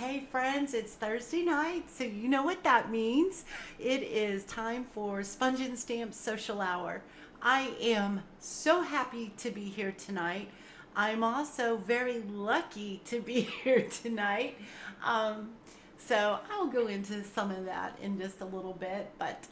Hey friends, it's Thursday night, so you know what that means. It is time for Sponge and Stamp Social Hour. I am so happy to be here tonight. I'm also very lucky to be here tonight. Um, so I'll go into some of that in just a little bit, but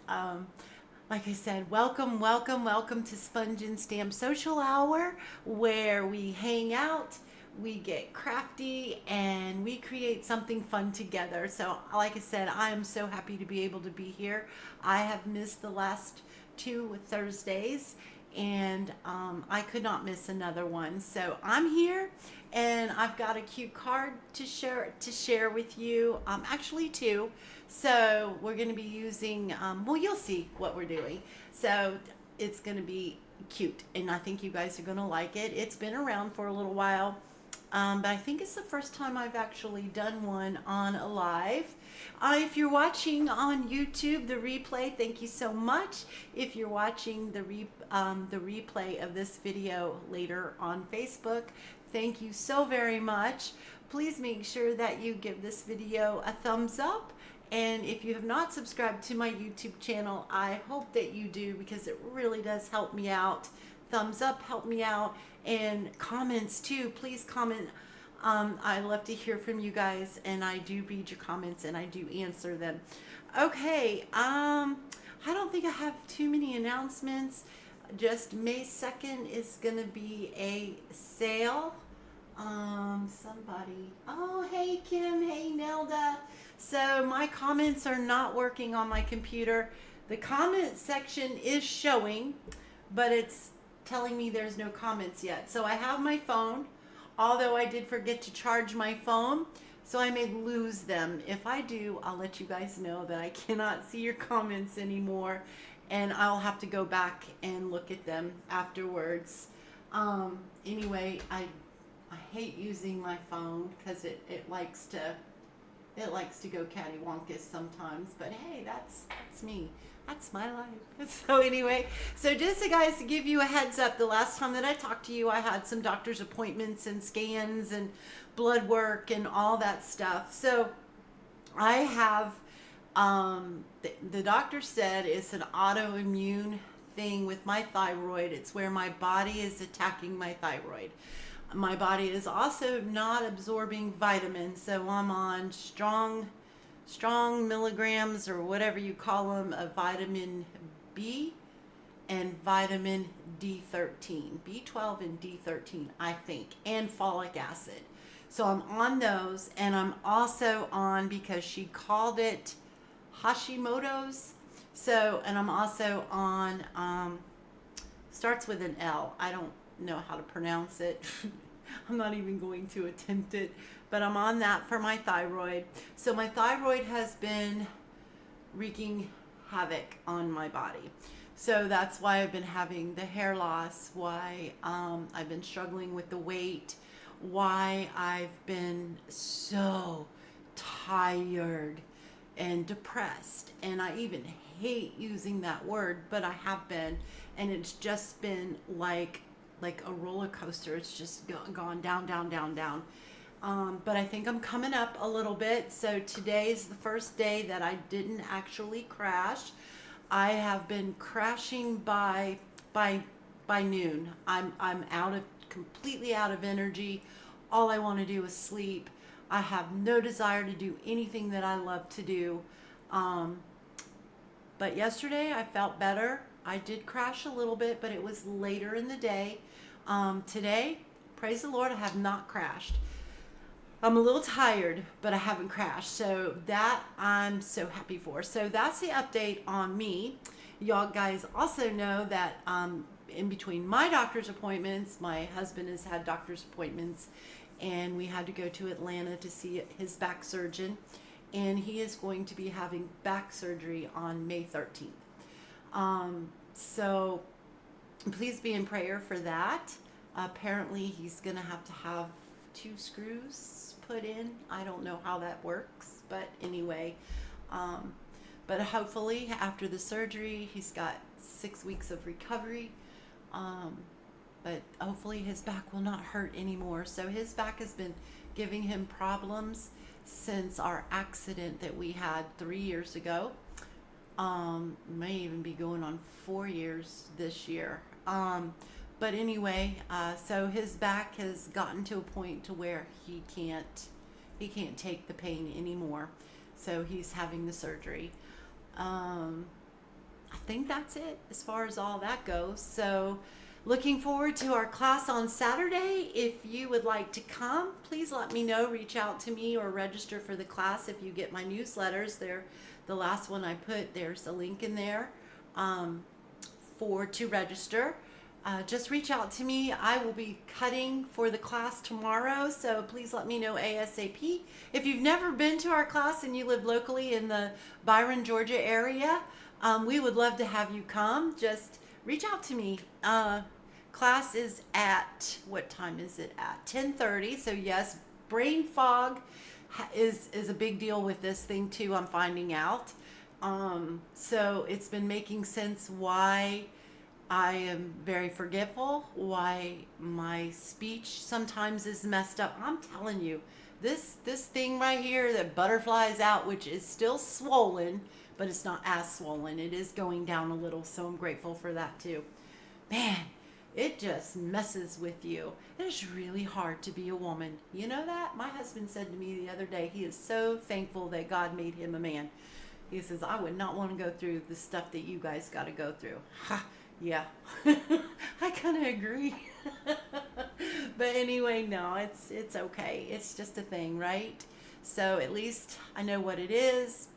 like I said, welcome to Sponge and Stamp Social Hour, where we hang out, we get crafty, and we create something fun together. So, like I said, I am so happy to be able to be here. I have missed the last two Thursdays, and I could not miss another one. So I'm here, and I've got a cute card to share with you. Actually, two. So we're going to be using. Well, you'll see what we're doing. So it's going to be cute, and I think you guys are going to like it. It's been around for a little while. But I think it's the first time I've actually done one on a live. If you're watching on YouTube, the replay, thank you so much. If you're watching the replay of this video later on Facebook, thank you so very much. Please make sure that you give this video a thumbs up. And if you have not subscribed to my YouTube channel, I hope that you do because it really does help me out. Thumbs up help me out, and comments too. Please comment. I love to hear from you guys, and I do read your comments and I do answer them. Okay, I don't think I have too many announcements. Just May 2nd is gonna be a sale. Somebody. Oh, hey Kim, hey Nelda. So my comments are not working on my computer. The comment section is showing, but it's telling me there's no comments yet. So I have my phone, although I did forget to charge my phone, so I may lose them. If I do, I'll let you guys know that I cannot see your comments anymore, and I'll have to go back and look at them afterwards. Anyway, I hate using my phone because it likes to go cattywampus sometimes, but hey, that's me. That's my life. So anyway, so just to guys to give you a heads up, the last time that I talked to you, I had some doctor's appointments and scans and blood work and all that stuff. So I have the doctor said it's an autoimmune thing with my thyroid. It's where my body is attacking my thyroid. My body is also not absorbing vitamins, so I'm on strong milligrams or whatever you call them of vitamin B and vitamin D13, B12 and D13, I think, and folic acid. So I'm on those, and I'm also on, because she called it Hashimoto's. So, and I'm also on, starts with an L. I don't know how to pronounce it. I'm not even going to attempt it, but I'm on that for my thyroid. So my thyroid has been wreaking havoc on my body. So that's why I've been having the hair loss, why I've been struggling with the weight, why I've been so tired and depressed. And I even hate using that word, but I have been, and it's just been like a roller coaster. It's just gone down, down, down, down. But I think I'm coming up a little bit. So today is the first day that I didn't actually crash. I have been crashing by noon. I'm completely out of energy. All I want to do is sleep. I have no desire to do anything that I love to do. But yesterday I felt better. I did crash a little bit, but it was later in the day. Today, praise the Lord, I have not crashed. I'm a little tired, but I haven't crashed. So that I'm so happy for. So that's the update on me. Y'all guys also know that in between my doctor's appointments, my husband has had doctor's appointments, and we had to go to Atlanta to see his back surgeon. And he is going to be having back surgery on May 13th. So please be in prayer for that. Apparently he's going to have 2 screws put in. I don't know how that works, but anyway, but hopefully after the surgery, he's got 6 weeks of recovery. But hopefully his back will not hurt anymore. So his back has been giving him problems. since our accident that we had 3 years ago. May even be going on 4 years this year. But anyway, so his back has gotten to a point to where he can't take the pain anymore. So he's having the surgery. I think that's it as far as all that goes. So looking forward to our class on Saturday. If you would like to come, please let me know. Reach out to me or register for the class if you get my newsletters. They're the last one I put. There's a link in there to register. Just reach out to me. I will be cutting for the class tomorrow, so please let me know ASAP. If you've never been to our class and you live locally in the Byron, Georgia area, we would love to have you come. Just reach out to me. Class is at, what time is it at? 10:30. So yes, brain fog is a big deal with this thing too, I'm finding out. So it's been making sense why I am very forgetful, why my speech sometimes is messed up. I'm telling you, this thing right here that butterflies out, which is still swollen, but it's not as swollen. It is going down a little, so I'm grateful for that too. Man, it just messes with you. It is really hard to be a woman. You know that? My husband said to me the other day, he is so thankful that God made him a man. He says, I would not want to go through the stuff that you guys got to go through. Ha, yeah, I kind of agree. But anyway, no, it's okay. It's just a thing, right? So at least I know what it is,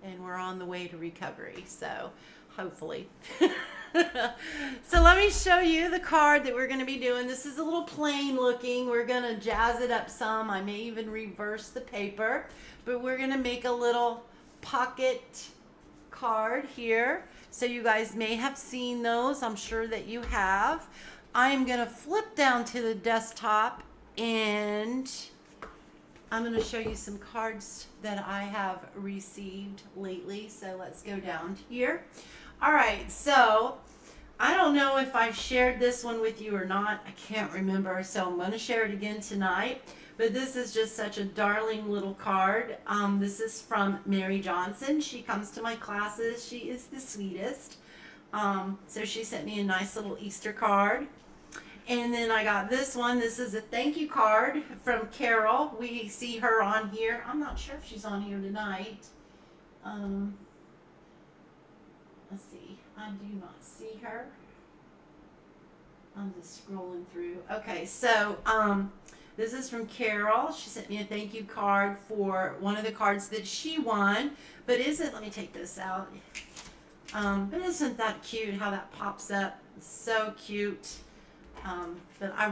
and we're on the way to recovery. So hopefully. So let me show you the card that we're going to be doing. This is a little plain looking. We're going to jazz it up some. I may even reverse the paper, but we're going to make a little pocket card here. So you guys may have seen those. I'm sure that you have. I'm going to flip down to the desktop and I'm going to show you some cards that I have received lately. So let's go down here. All right, so I don't know if I shared this one with you or not. I can't remember, so I'm going to share it again tonight. But this is just such a darling little card. This is from Mary Johnson. She comes to my classes. She is the sweetest. So she sent me a nice little Easter card. And then I got this one. This is a thank you card from Carol. We see her on here. I'm not sure if she's on here tonight. Let's see. I do not see her. I'm just scrolling through. Okay, so this is from Carol. She sent me a thank you card for one of the cards that she won. But let me take this out. But isn't that cute how that pops up? It's so cute. But I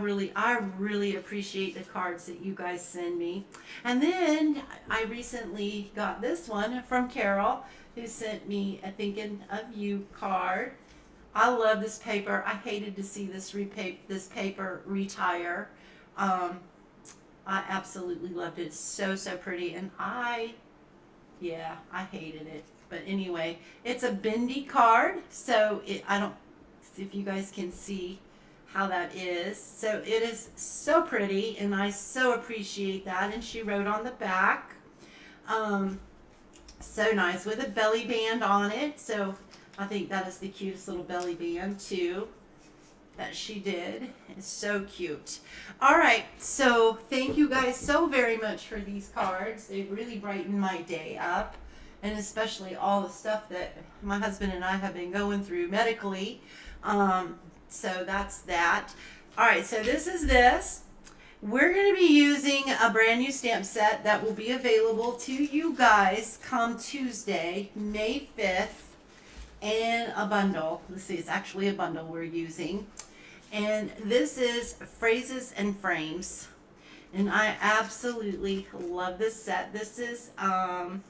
really appreciate the cards that you guys send me. And then I recently got this one from Carol, who sent me a thinking of you card. I love this paper. I hated to see this paper retire. I absolutely loved it. It's so pretty. And I hated it. But anyway, it's a bendy card. So I don't if you guys can see how that is. So it is so pretty, and I so appreciate that. And she wrote on the back, so nice, with a belly band on it. So I think that is the cutest little belly band too that she did. It's so cute. All right, so thank you guys so very much for these cards. They really brighten my day up, and especially all the stuff that my husband and I have been going through medically. So that's that. All right, so this is this. We're going to be using a brand new stamp set that will be available to you guys come Tuesday, May 5th, and a bundle. Let's see, it's actually a bundle we're using. And this is Phrases and Frames. And I absolutely love this set. This is, oh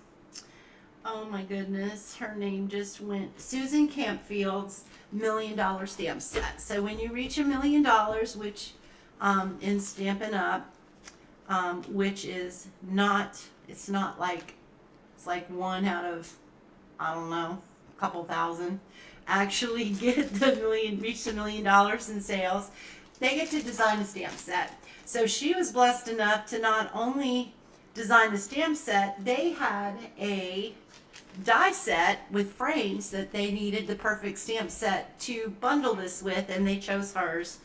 my goodness, her name just went, Susan Campfield's $1 Million Stamp Set. So when you reach $1 million, which in Stampin' Up, which is not, it's not like, it's like one out of, I don't know, a couple thousand, actually get reach $1 million in sales, they get to design a stamp set. So she was blessed enough to not only designed the stamp set, they had a die set with frames that they needed the perfect stamp set to bundle this with, and they chose hers.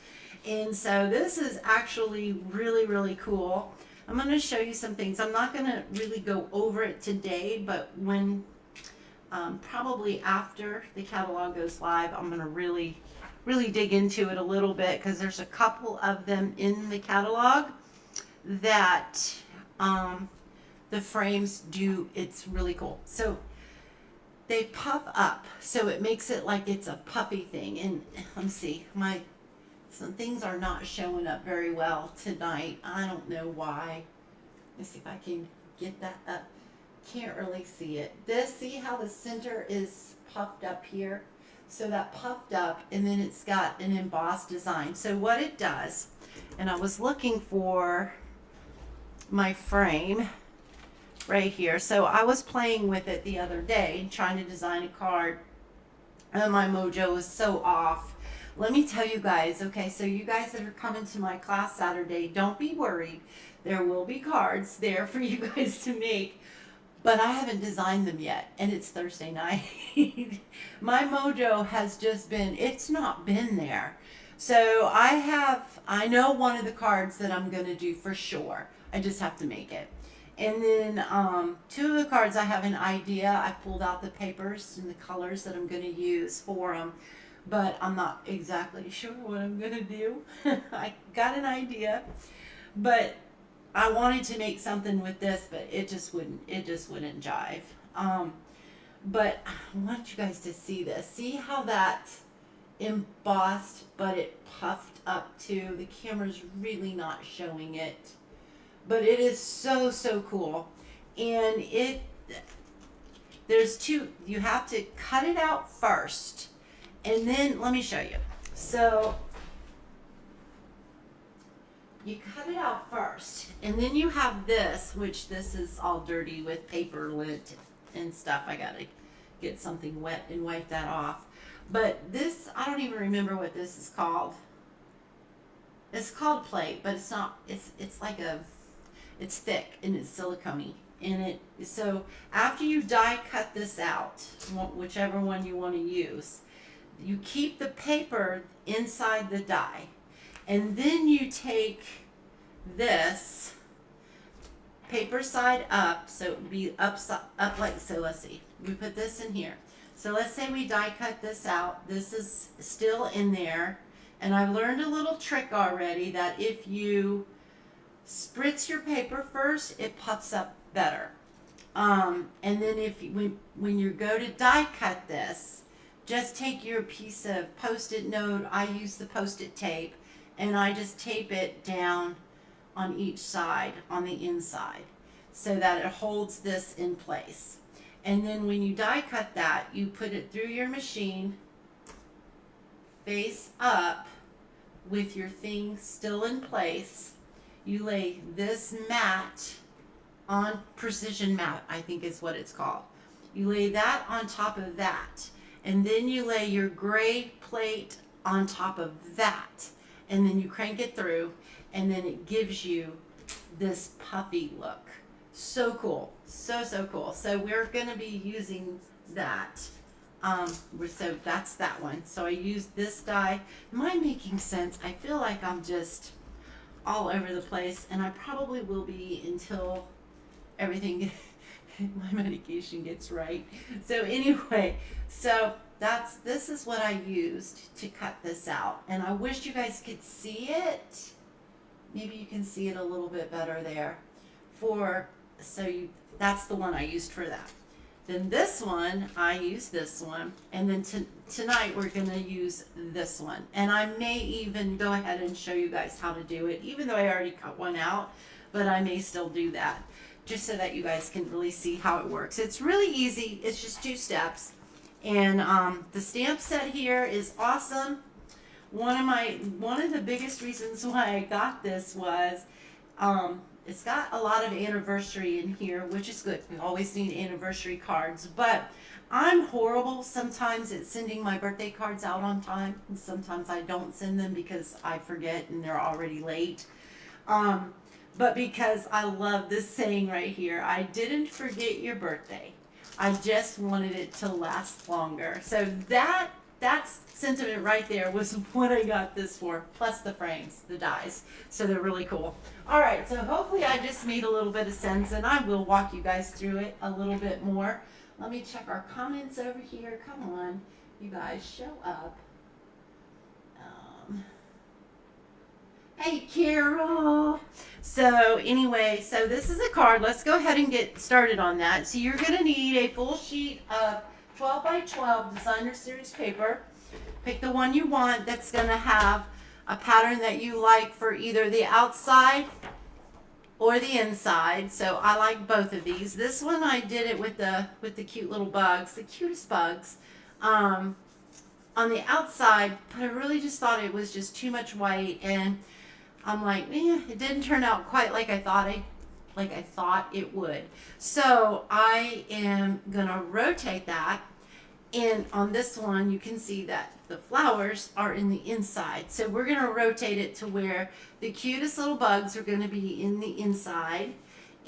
And so this is actually really, really cool. I'm going to show you some things. I'm not going to really go over it today, but when probably after the catalog goes live, I'm going to really dig into it a little bit, because there's a couple of them in the catalog that the frames do. It's really cool. So they puff up, so it makes it like it's a puffy thing. And let me see, some things are not showing up very well tonight. I don't know why. Let's see if I can get that up. Can't really see it. See how the center is puffed up here? So that puffed up, and then it's got an embossed design. So what it does, and I was looking for my frame right here. So I was playing with it the other day, trying to design a card, and my mojo was so off. Let me tell you guys, okay, so you guys that are coming to my class Saturday, don't be worried. There will be cards there for you guys to make, but I haven't designed them yet, and it's Thursday night. My mojo has just been, it's not been there. So I know one of the cards that I'm going to do for sure. I just have to make it. And then two of the cards I have an idea. I pulled out the papers and the colors that I'm going to use for them, but I'm not exactly sure what I'm going to do. I got an idea, but I wanted to make something with this, but it just wouldn't jive. But I want you guys to see this. See how that's embossed, but it puffed up too. The camera's really not showing it, but it is so cool. And there's two, you have to cut it out first, and then let me show you. So you cut it out first, and then you have this, which this is all dirty with paper lint and stuff. I gotta get something wet and wipe that off. But this, I don't even remember what this is called. It's called plate, but it's not. It's like it's thick and it's silicone-y. And so after you die cut this out, whichever one you want to use, you keep the paper inside the die, and then you take this paper side up, so it would be up like so. Let's see, we put this in here. So let's say we die cut this out. This is still in there, and I've learned a little trick already that if you spritz your paper first, it puffs up better. And then when you go to die cut this, just take your piece of Post-it note. I use the Post-it tape, and I just tape it down on each side on the inside so that it holds this in place. And then when you die cut that, you put it through your machine face up with your thing still in place. You lay this mat on, precision mat, I think is what it's called. You lay that on top of that, and then you lay your gray plate on top of that, and then you crank it through, and then it gives you this puffy look. So cool. So cool. So we're going to be using that. So that's that one. So I used this die. Am I making sense? I feel like I'm just all over the place, and I probably will be until everything, my medication gets right. So anyway, so this is what I used to cut this out, and I wish you guys could see it. Maybe you can see it a little bit better there. That's the one I used for that. Then this one, I used this one, and then tonight we're gonna use this one. And I may even go ahead and show you guys how to do it, even though I already cut one out, but I may still do that, just so that you guys can really see how it works. It's really easy. It's just 2 steps. And the stamp set here is awesome. One of the biggest reasons why I got this was it's got a lot of anniversary in here, which is good. We always need anniversary cards, but I'm horrible sometimes at sending my birthday cards out on time, and sometimes I don't send them because I forget and they're already late. but because I love this saying right here. I didn't forget your birthday. I just wanted it to last longer. So that's sentiment right there was what I got this for, plus the frames, the dies. So they're really cool. All right, so hopefully I just made a little bit of sense, and I will walk you guys through it a little bit more. Let me check our comments over here. Come on, you guys, show up. Hey, Carol. So anyway, so this is a card. Let's go ahead and get started on that. So you're going to need a full sheet of 12 by 12 designer series paper. Pick the one you want that's going to have a pattern that you like for either the outside or the inside. So I like both of these. This one I did it with the cute little bugs, the cutest bugs. On the outside, but I really just thought it was just too much white, and I'm like, it didn't turn out quite like I thought it would. So I am gonna rotate that, and on this one you can see that the flowers are in the inside. So we're gonna rotate it to where the cutest little bugs are gonna be in the inside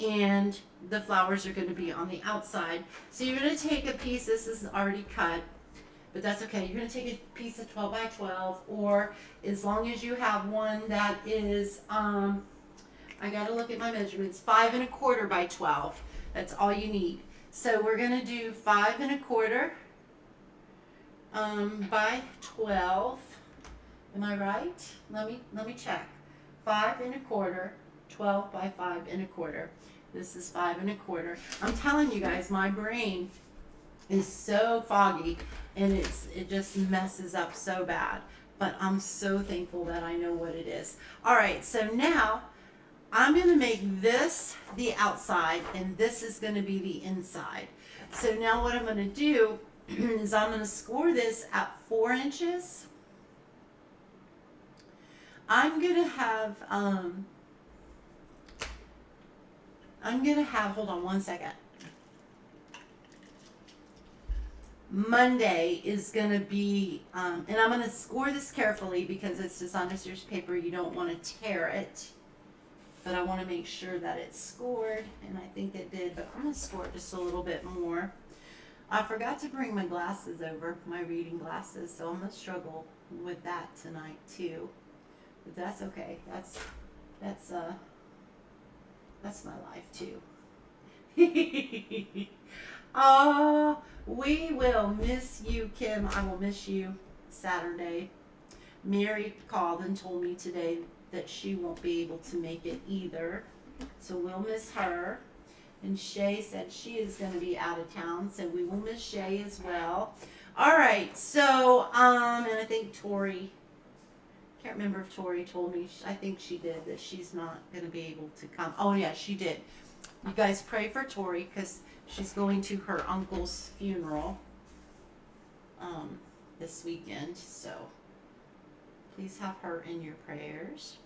and the flowers are gonna be on the outside. So you're gonna take a piece, this is already cut, but that's okay. You're gonna take a piece of 12 by 12, or as long as you have one that is, I gotta look at my measurements, 5 1/4 by 12. That's all you need. So we're gonna do 5 1/4 by 12. Am I right? Let me check. 5 1/4, 12 by 5 1/4. This is 5 1/4. I'm telling you guys, my brain is so foggy, and it just messes up so bad. But I'm so thankful that I know what it is. All right, so now I'm gonna make this the outside, and this is gonna be the inside. So now what I'm gonna do is I'm gonna score this at 4 inches. I'm gonna have, hold on one second. Monday is going to be, and I'm going to score this carefully because it's designer series paper. You don't want to tear it, but I want to make sure that it's scored, and I think it did, but I'm going to score it just a little bit more. I forgot to bring my glasses over, my reading glasses, so I'm going to struggle with that tonight too, but that's okay. That's my life too. Oh, we will miss you, Kim. I will miss you Saturday. Mary called and told me today that she won't be able to make it either. So we'll miss her. And Shay said she is going to be out of town, so we will miss Shay as well. All right, so, and I think Tori, can't remember if Tori told me, I think she did, that she's not going to be able to come. Oh, yeah, she did. You guys pray for Tori because she's going to her uncle's funeral this weekend, so please have her in your prayers.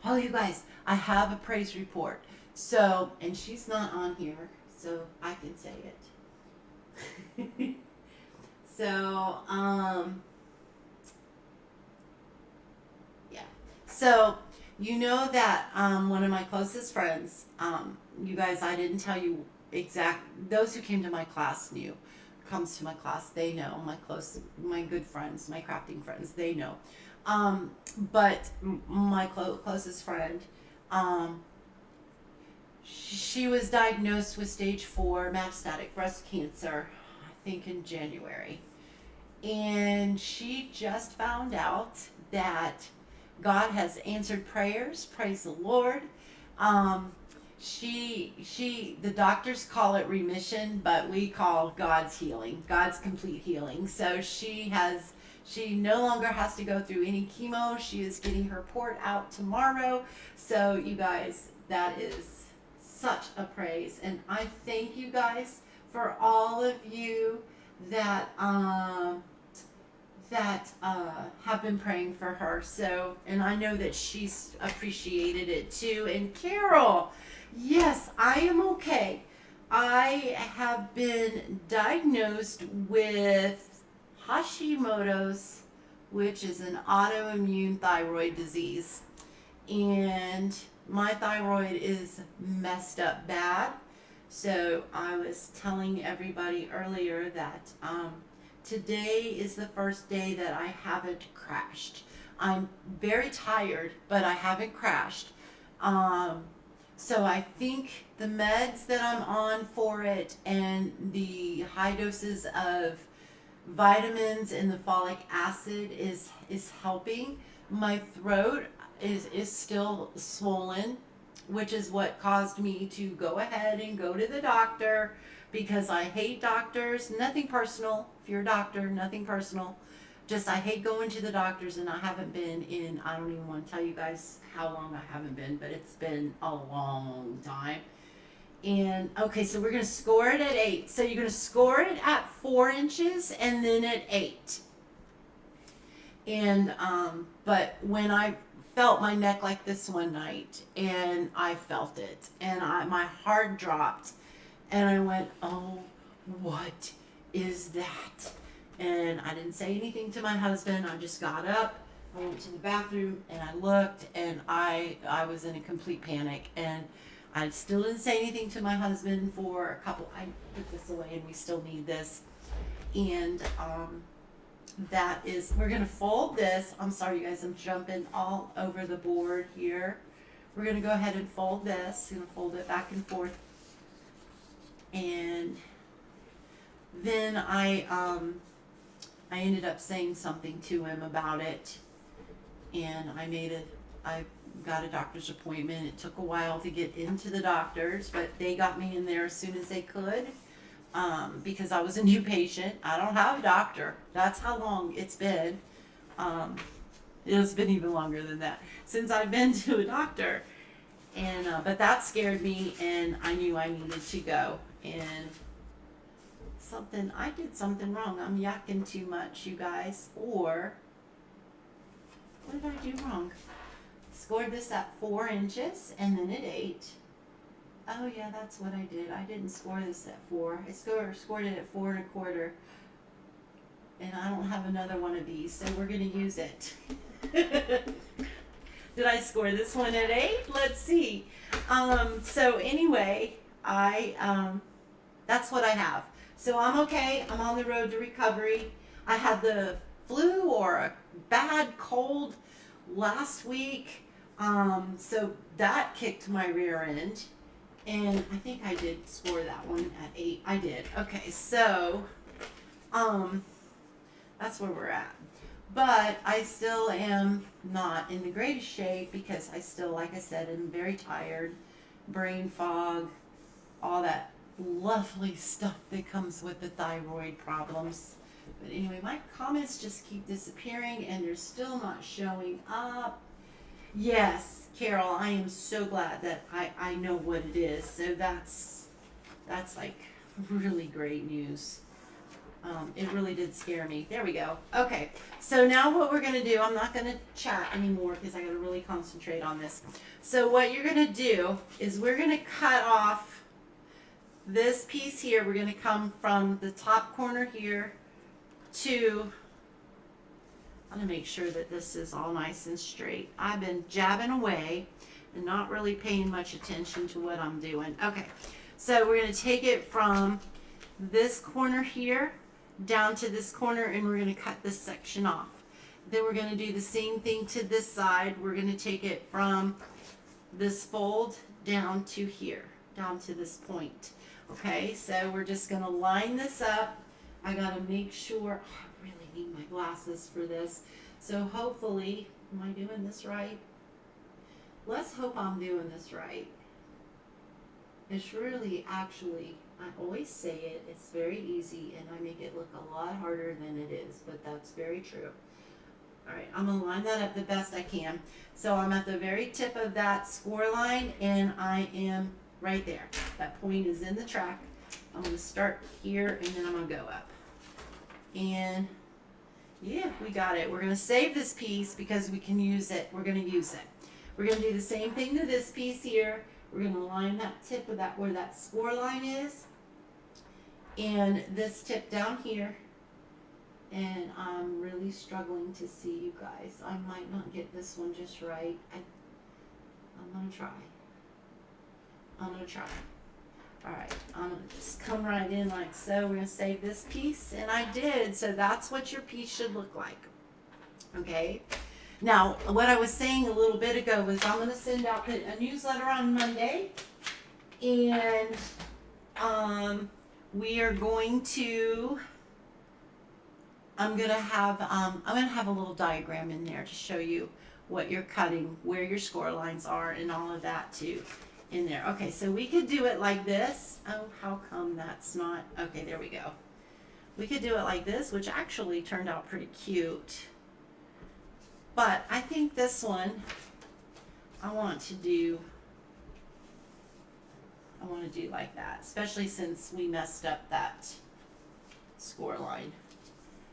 Oh, you guys, I have a praise report. So, and she's not on here, so I can say it. So, yeah. So, you know that one of my closest friends, you guys, I didn't tell you those who came to my class comes to my class, they know, my good friends, my crafting friends, they know. But my closest friend, she was diagnosed with stage 4 metastatic breast cancer, I think in January. And she just found out that God has answered prayers. Praise the Lord. The doctors call it remission, but we call God's healing, God's complete healing. So she no longer has to go through any chemo. She is getting her port out tomorrow. So you guys, that is such a praise. And I thank you guys for all of you that have been praying for her. So, and I know that she's appreciated it too. And Carol, yes, I am okay. I have been diagnosed with Hashimoto's, which is an autoimmune thyroid disease. And my thyroid is messed up bad. So I was telling everybody earlier that today is the first day that I haven't crashed. I'm very tired, but I haven't crashed. Um, so I think the meds that I'm on for it and the high doses of vitamins and the folic acid is helping. My throat is still swollen, which is what caused me to go ahead and go to the doctor because I hate doctors. Nothing personal. If you're a doctor, nothing personal. Just I hate going to the doctors, and I haven't been in, I don't even want to tell you guys how long I haven't been, but it's been a long time. And okay, so we're gonna score it at 8. So you're gonna score it at 4 inches and then at 8. And but when I felt my neck like this one night, and I felt it, and my heart dropped, and I went, "Oh, what is that?" And I didn't say anything to my husband. I just got up, I went to the bathroom, and I looked, and I was in a complete panic, and I still didn't say anything to my husband for a couple. I put this away, and we still need this, and that is, we're gonna fold this. I'm sorry, you guys, I'm jumping all over the board here. We're gonna go ahead and fold this. Gonna fold it back and forth, and then I ended up saying something to him about it, and I got a doctor's appointment. It took a while to get into the doctors, but they got me in there as soon as they could, because I was a new patient. I don't have a doctor. That's how long it's been. It's been even longer than that since I've been to a doctor, and but that scared me, and I knew I needed to go. And I did something wrong. I'm yakking too much, you guys. Or what did I do wrong? Scored this at 4 inches and then at 8. Oh yeah, that's what I did. I didn't score this at 4. I scored it at 4 1/4. And I don't have another one of these, so we're gonna use it. Did I score this one at 8? Let's see. So anyway, that's what I have. So I'm okay. I'm on the road to recovery. I had the flu or a bad cold last week. So that kicked my rear end. And I think I did score that one at 8. I did. Okay, so that's where we're at. But I still am not in the greatest shape because I still, like I said, am very tired, brain fog, all that lovely stuff that comes with the thyroid problems. But anyway, my comments just keep disappearing and they're still not showing up. Yes, Carol, I am so glad that I know what it is. So that's like really great news. It really did scare me. There we go. Okay, so now what we're going to do, I'm not going to chat anymore because I got to really concentrate on this. So what you're going to do is we're going to cut off this piece here. We're going to come from the top corner here to, I'm going to make sure that this is all nice and straight. I've been jabbing away and not really paying much attention to what I'm doing. Okay, so we're going to take it from this corner here down to this corner, and we're going to cut this section off. Then we're going to do the same thing to this side. We're going to take it from this fold down to here, down to this point. Okay, so we're just going to line this up. I got to make sure, I really need my glasses for this. So hopefully, am I doing this right? Let's hope I'm doing this right. It's really, actually, I always say it, it's very easy, and I make it look a lot harder than it is, but that's very true. Alright, I'm going to line that up the best I can. So I'm at the very tip of that score line, and I am right there. That point is in the track. I'm going to start here, and then I'm going to go up. And yeah, we got it. We're going to save this piece because we can use it. We're going to use it. We're going to do the same thing to this piece here. We're going to line that tip of that where that score line is, and this tip down here. And I'm really struggling to see, you guys. I might not get this one just right. I'm gonna try. I'm gonna try. All right, I'm gonna just come right in like so. We're gonna save this piece, and I did. So that's what your piece should look like. Okay. Now, what I was saying a little bit ago was I'm gonna send out a newsletter on Monday, and we are going to. I'm gonna have a little diagram in there to show you what you're cutting, where your score lines are, and all of that too in there. Okay, so we could do it like this. Oh, how come that's not, okay, there we go. We could do it like this, which actually turned out pretty cute. But I think this one, I want to do like that, especially since we messed up that score line.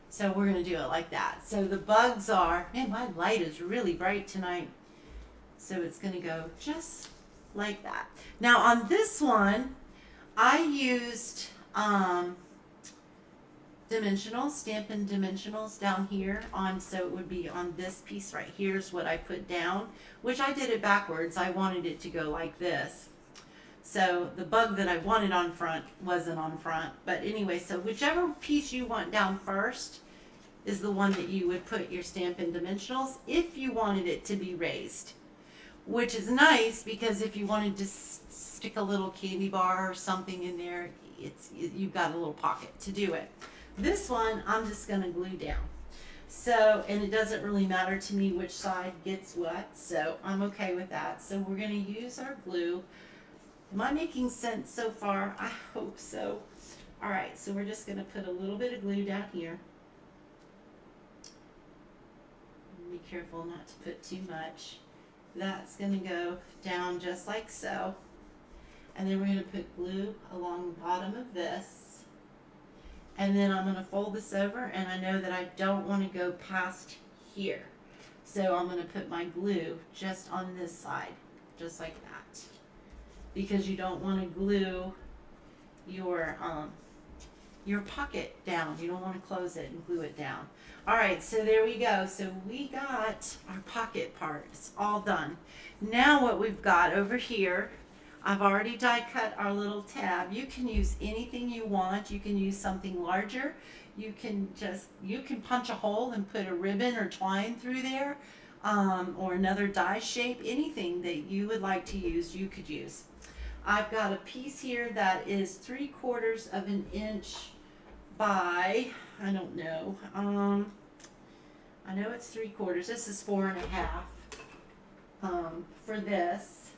So we're going to do it like that. So the bugs are, man, my light is really bright tonight. So it's going to go just like that. Now on this one, I used dimensionals, Stampin' Dimensionals down here on, so it would be on this piece right here is what I put down, which I did it backwards. I wanted it to go like this. So the bug that I wanted on front wasn't on front. But anyway, so whichever piece you want down first is the one that you would put your Stampin' Dimensionals if you wanted it to be raised. Which is nice because if you wanted to stick a little candy bar or something in there, you've got a little pocket to do it. This one, I'm just going to glue down. So, and it doesn't really matter to me which side gets what, so I'm okay with that. So we're going to use our glue. Am I making sense so far? I hope so. All right, so we're just going to put a little bit of glue down here. Be careful not to put too much. That's going to go down just like so. And then we're going to put glue along the bottom of this. And then I'm going to fold this over, and I know that I don't want to go past here. So I'm going to put my glue just on this side, just like that. Because you don't want to glue your pocket down. You don't want to close it and glue it down. All right, so there we go. So we got our pocket part. It's all done. Now what we've got over here, I've already die cut our little tab. You can use anything you want. You can use something larger. You can punch a hole and put a ribbon or twine through there, or another die shape. Anything that you would like to use, you could use. I've got a piece here that is 3/4 of an inch by, I don't know, I know it's 3/4. This is 4.5 for this.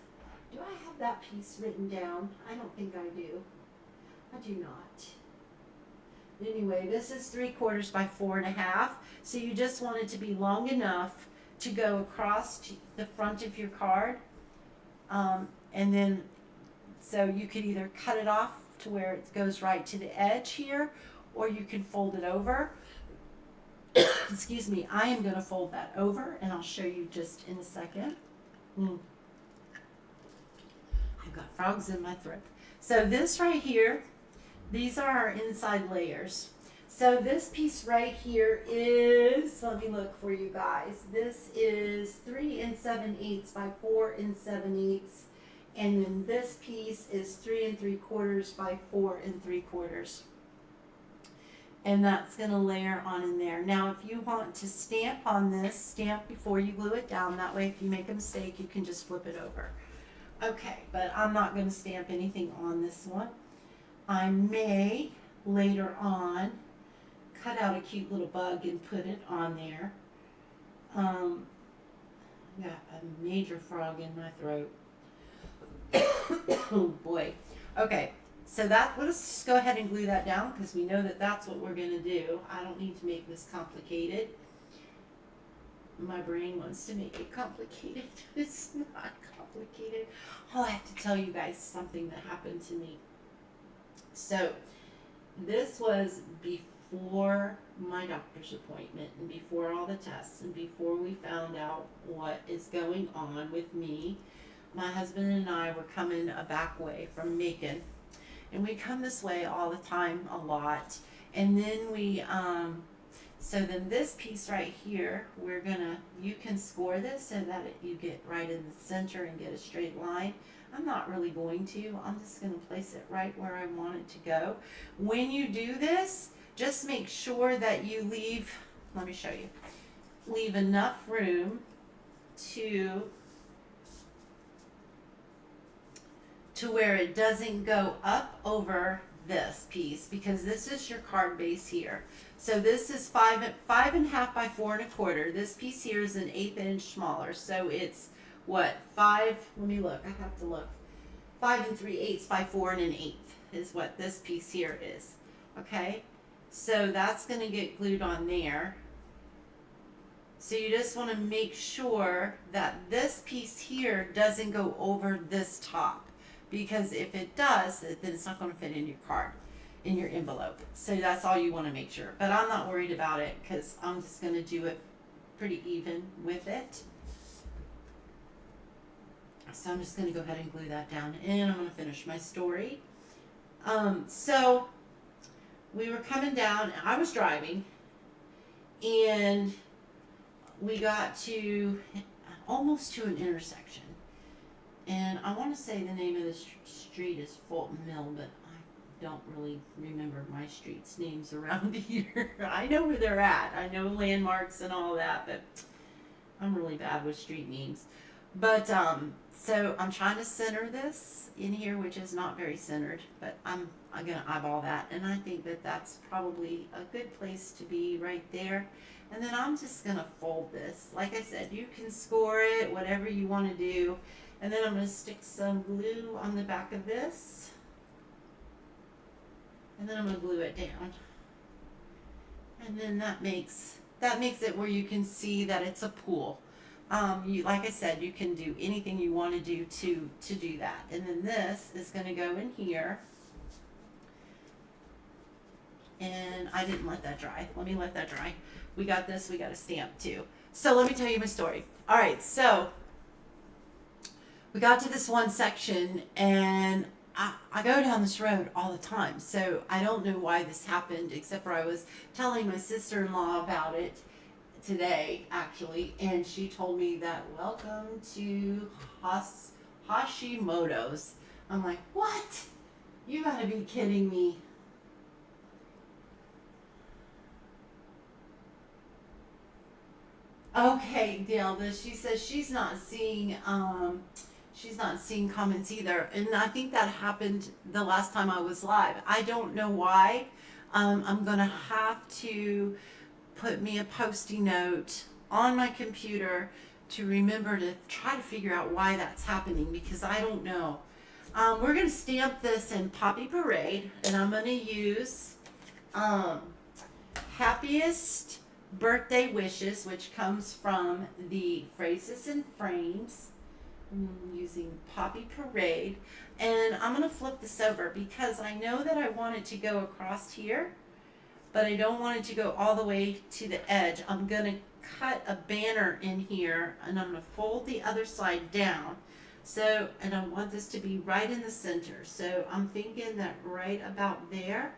Do I have that piece written down? I don't think I do. I do not. Anyway, this is 3/4 by 4.5. So you just want it to be long enough to go across to the front of your card. And then, so you could either cut it off to where it goes right to the edge here, or you can fold it over. Excuse me, I am going to fold that over, and I'll show you just in a second. I've got frogs in my throat. So this right here, these are our inside layers. So this piece right here is, let me look for you guys. This is 3 7/8 by 4 7/8. And then this piece is 3 3/4 by 4 3/4. And that's going to layer on in there. Now, if you want to stamp on this, stamp before you glue it down. That way, if you make a mistake, you can just flip it over. Okay, but I'm not going to stamp anything on this one. I may, later on, cut out a cute little bug and put it on there. Got a major frog in my throat. Oh boy. Okay, so let's just go ahead and glue that down because we know that that's what we're going to do. I don't need to make this complicated. My brain wants to make it complicated. It's not complicated. Oh, I have to tell you guys something that happened to me. So this was before my doctor's appointment and before all the tests and before we found out what is going on with me. My husband and I were coming a back way from Macon, and we come this way all the time, a lot. And then So then this piece right here, you can score this so that you get right in the center and get a straight line. I'm not really going to. I'm just going to place it right where I want it to go. When you do this, just make sure that you let me show you, leave enough room to where it doesn't go up over this piece, because this is your card base here. So this is 5.5 by 4.25. This piece here is an 1/8 inch smaller. So it's what, 5, let me look, I have to look. 5 3/8 by 4 1/8 is what this piece here is. Okay, so that's going to get glued on there. So you just want to make sure that this piece here doesn't go over this top, because if it does, then it's not going to fit in your card, in your envelope. So that's all you want to make sure. But I'm not worried about it because I'm just going to do it pretty even with it. So I'm just going to go ahead and glue that down, and I'm going to finish my story. So we were coming down, I was driving, and we got to almost to an intersection. And I want to say the name of this street is Fulton Mill, but I don't really remember my streets' names around here. I know where they're at. I know landmarks and all that, but I'm really bad with street names. But so I'm trying to center this in here, which is not very centered, but I'm going to eyeball that, and I think that that's probably a good place to be right there. And then I'm just going to fold this. Like I said, you can score it, whatever you want to do. And then I'm going to stick some glue on the back of this. And then I'm going to glue it down. And then that makes it where you can see that it's a pool. Like I said, you can do anything you want to do to do that. And then this is going to go in here. And I didn't let that dry. Let me let that dry. We got this. We got a stamp too. So let me tell you my story. All right. So we got to this one section, and I go down this road all the time. So I don't know why this happened, except for I was telling my sister-in-law about it today, actually. And she told me that, welcome to Hashimoto's. I'm like, what? You gotta be kidding me. Okay, Dale, she says she's not seeing comments either. And I think that happened the last time I was live. I don't know why. I'm gonna have to put me a Post-it note on my computer to remember to try to figure out why that's happening, because I don't know. We're gonna stamp this in Poppy Parade, and I'm gonna use Happiest Birthday Wishes, which comes from the Phrases and Frames. I'm using Poppy Parade, and I'm going to flip this over because I know that I want it to go across here, but I don't want it to go all the way to the edge. I'm going to cut a banner in here, and I'm going to fold the other side down. So, and I want this to be right in the center. So I'm thinking that right about there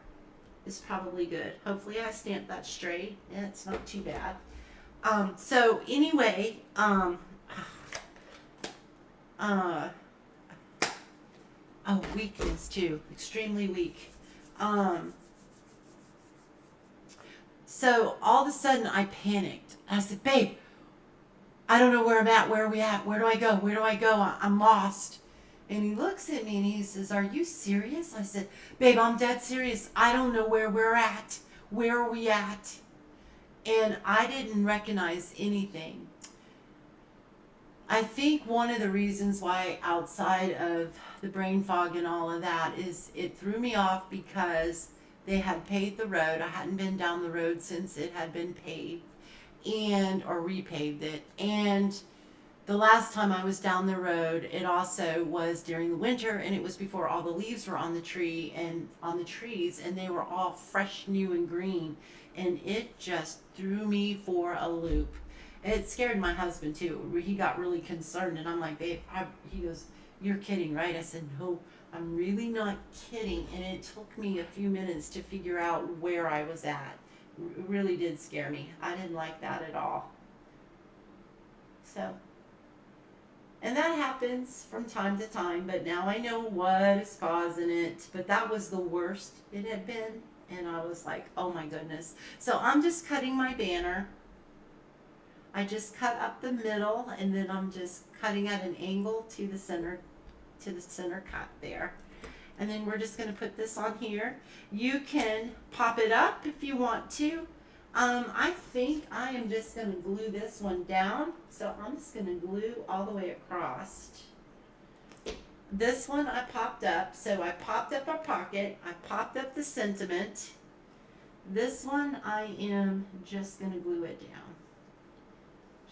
is probably good. Hopefully I stamped that straight. Yeah, it's not too bad. So anyway, weakness too, extremely weak. So all of a sudden I panicked. I said, babe, I don't know where I'm at. Where are we at? Where do I go? Where do I go? I'm lost. And he looks at me and he says, are you serious? I said, babe, I'm dead serious. I don't know where we're at. Where are we at? And I didn't recognize anything. I think one of the reasons why, outside of the brain fog and all of that, is it threw me off because they had paved the road. I hadn't been down the road since it had been paved or repaved it. And the last time I was down the road, it also was during the winter, and it was before all the leaves were on the tree and on the trees, and they were all fresh, new, and green. And it just threw me for a loop. It scared my husband too. He got really concerned, and I'm like, babe, he goes, you're kidding, right? I said, no, I'm really not kidding. And it took me a few minutes to figure out where I was at. really did scare me. I didn't like that at all. So, and that happens from time to time, but now I know what is causing it. But that was the worst it had been. And I was like, oh my goodness. So I'm just cutting my banner. I just cut up the middle, and then I'm just cutting at an angle to the center cut there. And then we're just going to put this on here. You can pop it up if you want to. I think I am just going to glue this one down. So I'm just going to glue all the way across. This one I popped up. So I popped up our pocket. I popped up the sentiment. This one I am just going to glue it down.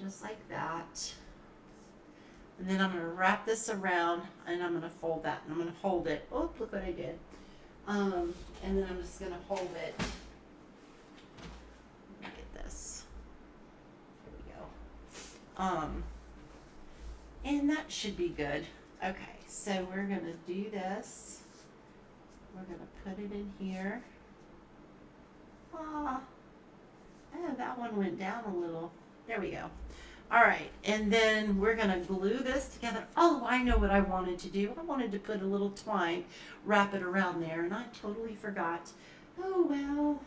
Just like that. And then I'm going to wrap this around, and I'm going to fold that, and I'm going to hold it. Oh, look what I did. And then I'm just going to hold it. Let me get this. There we go. And that should be good. Okay, so we're going to do this. We're going to put it in here. Oh, that one went down a little. There we go. All right, and then we're going to glue this together. Oh, I know what I wanted to do. I wanted to put a little twine, wrap it around there, and I totally forgot. Oh, well,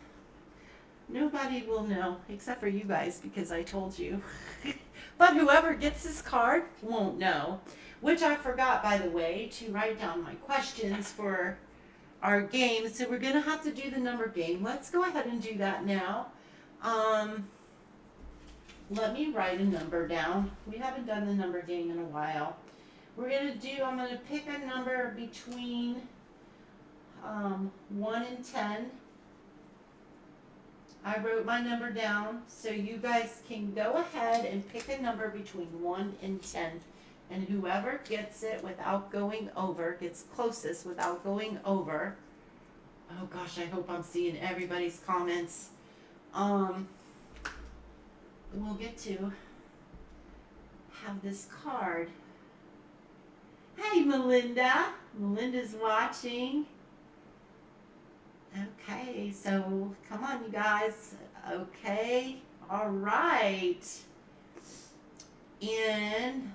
nobody will know except for you guys because I told you. But whoever gets this card won't know, which I forgot, by the way, to write down my questions for our game. So we're going to have to do the number game. Let's go ahead and do that now. Let me write a number down. We haven't done the number game in a while. I'm going to pick a number between 1 and 10. I wrote my number down, so you guys can go ahead and pick a number between 1 and 10. And whoever gets it without going over, gets closest without going over. Oh gosh, I hope I'm seeing everybody's comments. We'll get to have this card. Hey, Melinda. Melinda's watching. Okay, so come on, you guys. Okay, all right. And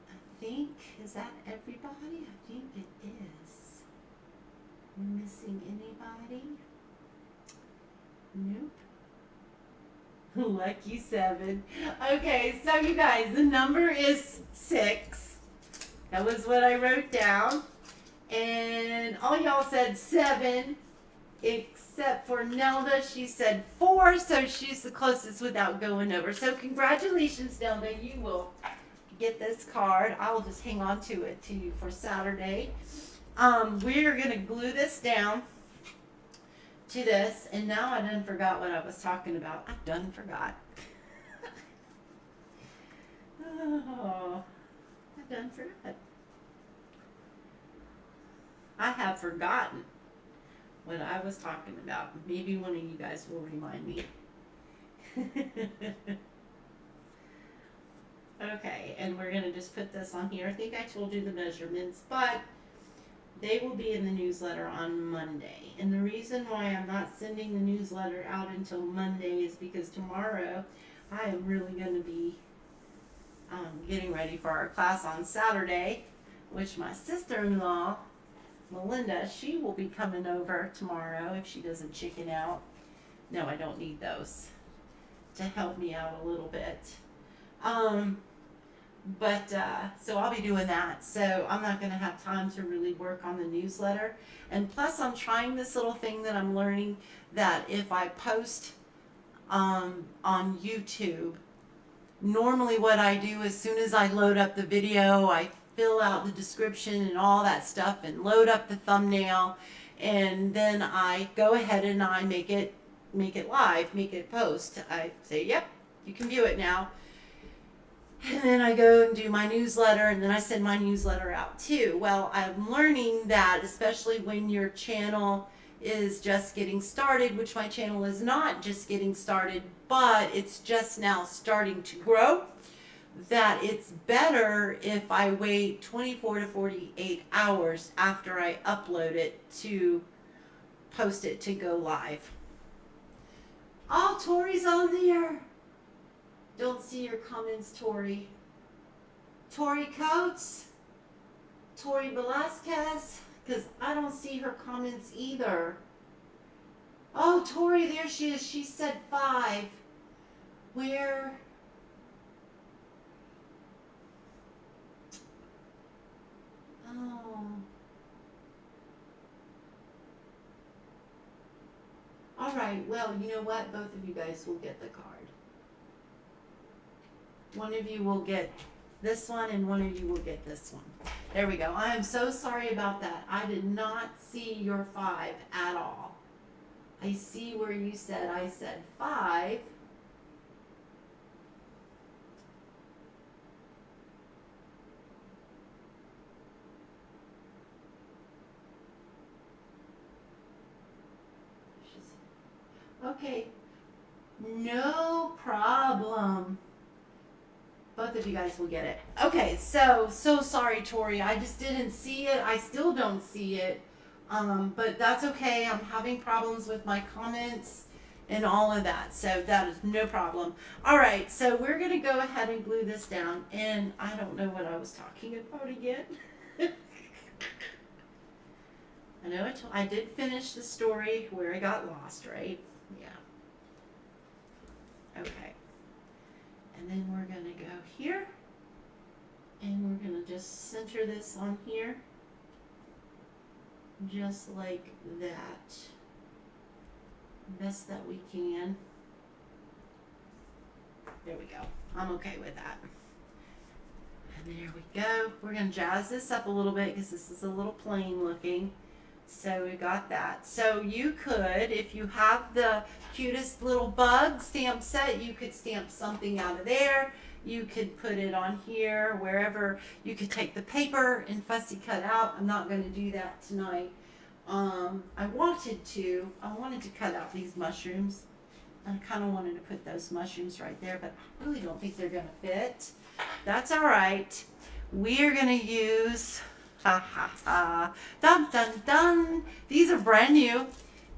I think, is that everybody? I think it is. Missing anybody? Nope. Lucky 7. Okay, so you guys, the number is 6. That was what I wrote down. And all y'all said 7, except for Nelda. She said 4, so she's the closest without going over. So congratulations, Nelda. You will get this card. I will just hang on to it for Saturday. We're going to glue this down to this, and now I done forgot what I was talking about. I done forgot. Oh, I done forgot. I have forgotten what I was talking about. Maybe one of you guys will remind me. Okay, and we're going to just put this on here. I think I told you the measurements, but they will be in the newsletter on Monday. And the reason why I'm not sending the newsletter out until Monday is because tomorrow I am really going to be getting ready for our class on Saturday, which my sister-in-law, Melinda, she will be coming over tomorrow if she doesn't chicken out. No, I don't need those to help me out a little bit. So I'll be doing that. So I'm not going to have time to really work on the newsletter. And plus I'm trying this little thing that I'm learning that if I post on YouTube, normally what I do as soon as I load up the video, I fill out the description and all that stuff and load up the thumbnail. And then I go ahead and I make it live, make it post. I say, yep, you can view it now. And then I go and do my newsletter, and then I send my newsletter out too. Well, I'm learning that, especially when your channel is just getting started, which my channel is not just getting started, but it's just now starting to grow, that it's better if I wait 24 to 48 hours after I upload it to post it to go live. Tori's on there. Don't see your comments, Tori. Tori Coates, Tori Velasquez, because I don't see her comments either. Oh, Tori, there she is. She said 5. Where? Oh. All right, well, you know what? Both of you guys will get the card. One of you will get this one and one of you will get this one. There we go. I am so sorry about that. I did not see your 5 at all. I see where you said, I said 5. Okay, no problem. Both of you guys will get it. Okay, so sorry, Tori. I just didn't see it. I still don't see it. But that's okay. I'm having problems with my comments and all of that. So that is no problem. All right, so we're going to go ahead and glue this down. And I don't know what I was talking about again. I know I did finish the story where I got lost, right? Yeah. Okay. And then we're going to go here. And we're going to just center this on here. Just like that. Best that we can. There we go. I'm okay with that. And there we go. We're going to jazz this up a little bit because this is a little plain looking. So we got that. So you could, if you have the cutest little bug stamp set, you could stamp something out of there. You could put it on here, wherever. You could take the paper and fussy cut out. I'm not going to do that tonight. I wanted to cut out these mushrooms. I kind of wanted to put those mushrooms right there, but I really don't think they're going to fit. That's all right. We're going to use... Ha ha ha. Dun dun dun. These are brand new.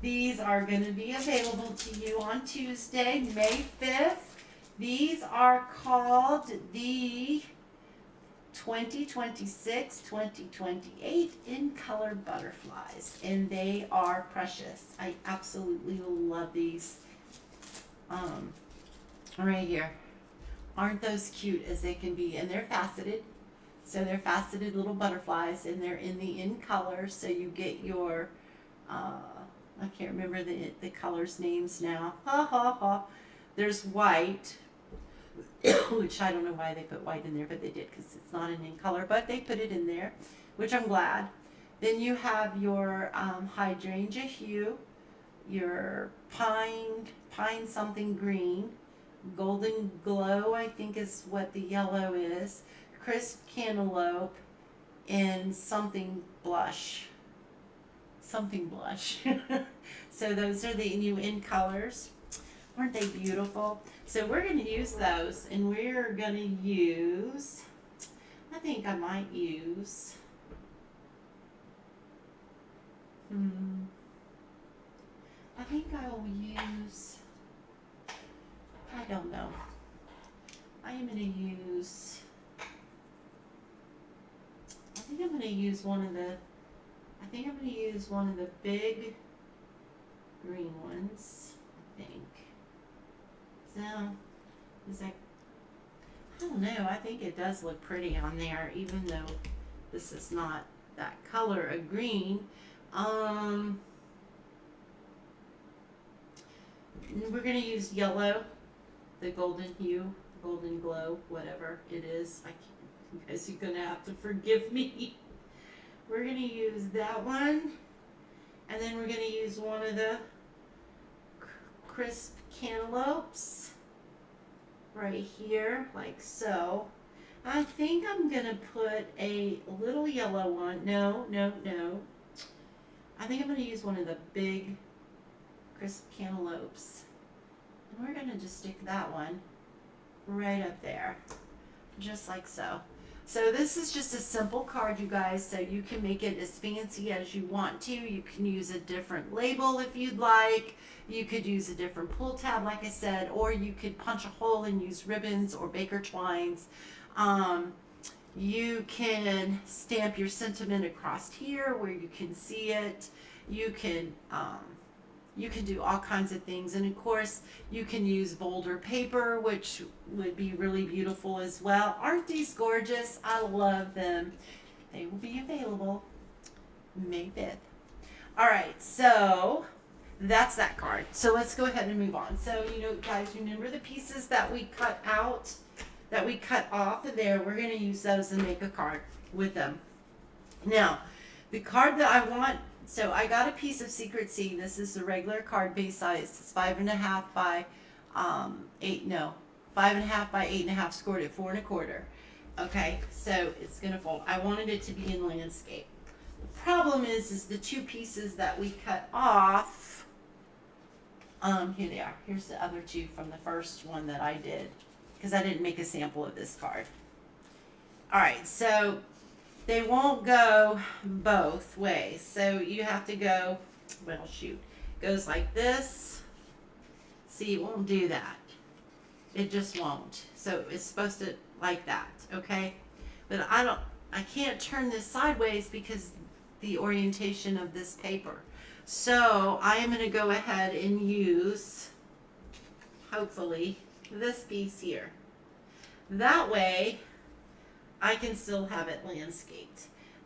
These are going to be available to you on Tuesday, May 5th. These are called the 2026-2028 in color butterflies. And they are precious. I absolutely love these. Right here. Aren't those cute as they can be? And they're faceted. So they're faceted little butterflies, and they're in the in color. So you get your, I can't remember the colors names now. Ha ha ha. There's white, which I don't know why they put white in there, but they did because it's not an in color. But they put it in there, which I'm glad. Then you have your hydrangea hue, your pine something green, golden glow I think is what the yellow is. Crisp cantaloupe, and something blush. So those are the new in colors. Aren't they beautiful? So we're going to use those, and we're going to use, I think I might use, I think I will use, I don't know. I am going to use, I think I'm going to use one of the big green ones, I think. So, is that, I don't know, I think it does look pretty on there, even though this is not that color of green. We're going to use yellow, the golden hue, golden glow, whatever it is. I can't, you guys are going to have to forgive me. We're going to use that one, and then we're going to use one of the crisp cantaloupes right here, like so. I think I'm going to put a little yellow one. No. I think I'm going to use one of the big crisp cantaloupes. And we're going to just stick that one right up there, just like so. So this is just a simple card, you guys, so you can make it as fancy as you want to. You can use a different label if you'd like. You could use a different pull tab, like I said, or you could punch a hole and use ribbons or baker twines. Um, you can stamp your sentiment across here where you can see it. You can do all kinds of things, and of course you can use bolder paper, which would be really beautiful as well. Aren't these gorgeous? I love them. They will be available May 5th. All right, so that's that card. So let's go ahead and move on. So, guys, remember the pieces that we cut out, that we cut off of there? We're going to use those and make a card with them. Now, the card that I want, so I got a piece of Secret Sea. This is the regular card base size. It's 5.5 by 5.5 by 8.5, scored at 4.25. Okay, so it's gonna fold. I wanted it to be in landscape. The problem is the two pieces that we cut off. Here they are. Here's the other two from the first one that I did, because I didn't make a sample of this card. All right, so they won't go both ways. So you have to go, well, shoot, goes like this. See, it won't do that. It just won't. So it's supposed to like that, okay? But I can't turn this sideways because the orientation of this paper. So I am going to go ahead and use, hopefully, this piece here. That way, I can still have it landscaped.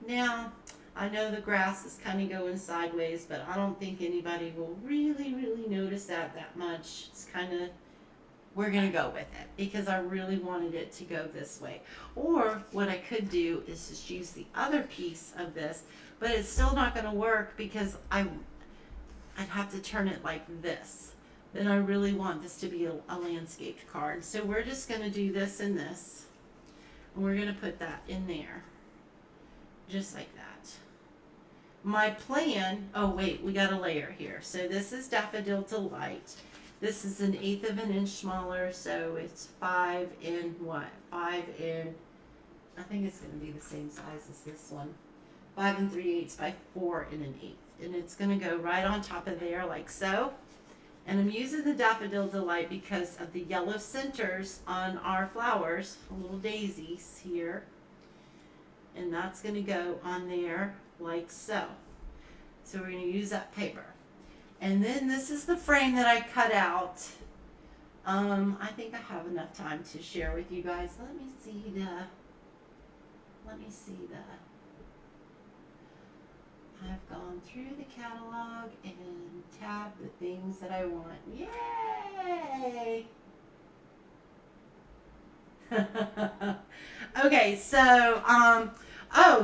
Now, I know the grass is kind of going sideways, but I don't think anybody will really notice that much. It's kind of, we're going to go with it because I really wanted it to go this way. Or what I could do is just use the other piece of this, but it's still not going to work because I'd have to turn it like this. Then I really want this to be a landscaped card. So we're just going to do this and this. And we're going to put that in there. Just like that. My plan, oh wait, we got a layer here. So this is Daffodil Delight. This is 1/8 of an inch smaller, so it's 5 in what? 5 in, I think it's going to be the same size as this one. 5 3/8 by 4 1/8. And it's going to go right on top of there like so. And I'm using the Daffodil Delight because of the yellow centers on our flowers, little daisies here. And that's going to go on there like so. So we're going to use that paper. And then this is the frame that I cut out. I think I have enough time to share with you guys. Let me see the, I've gone through the catalog and tabbed the things that I want. Yay! Okay, so,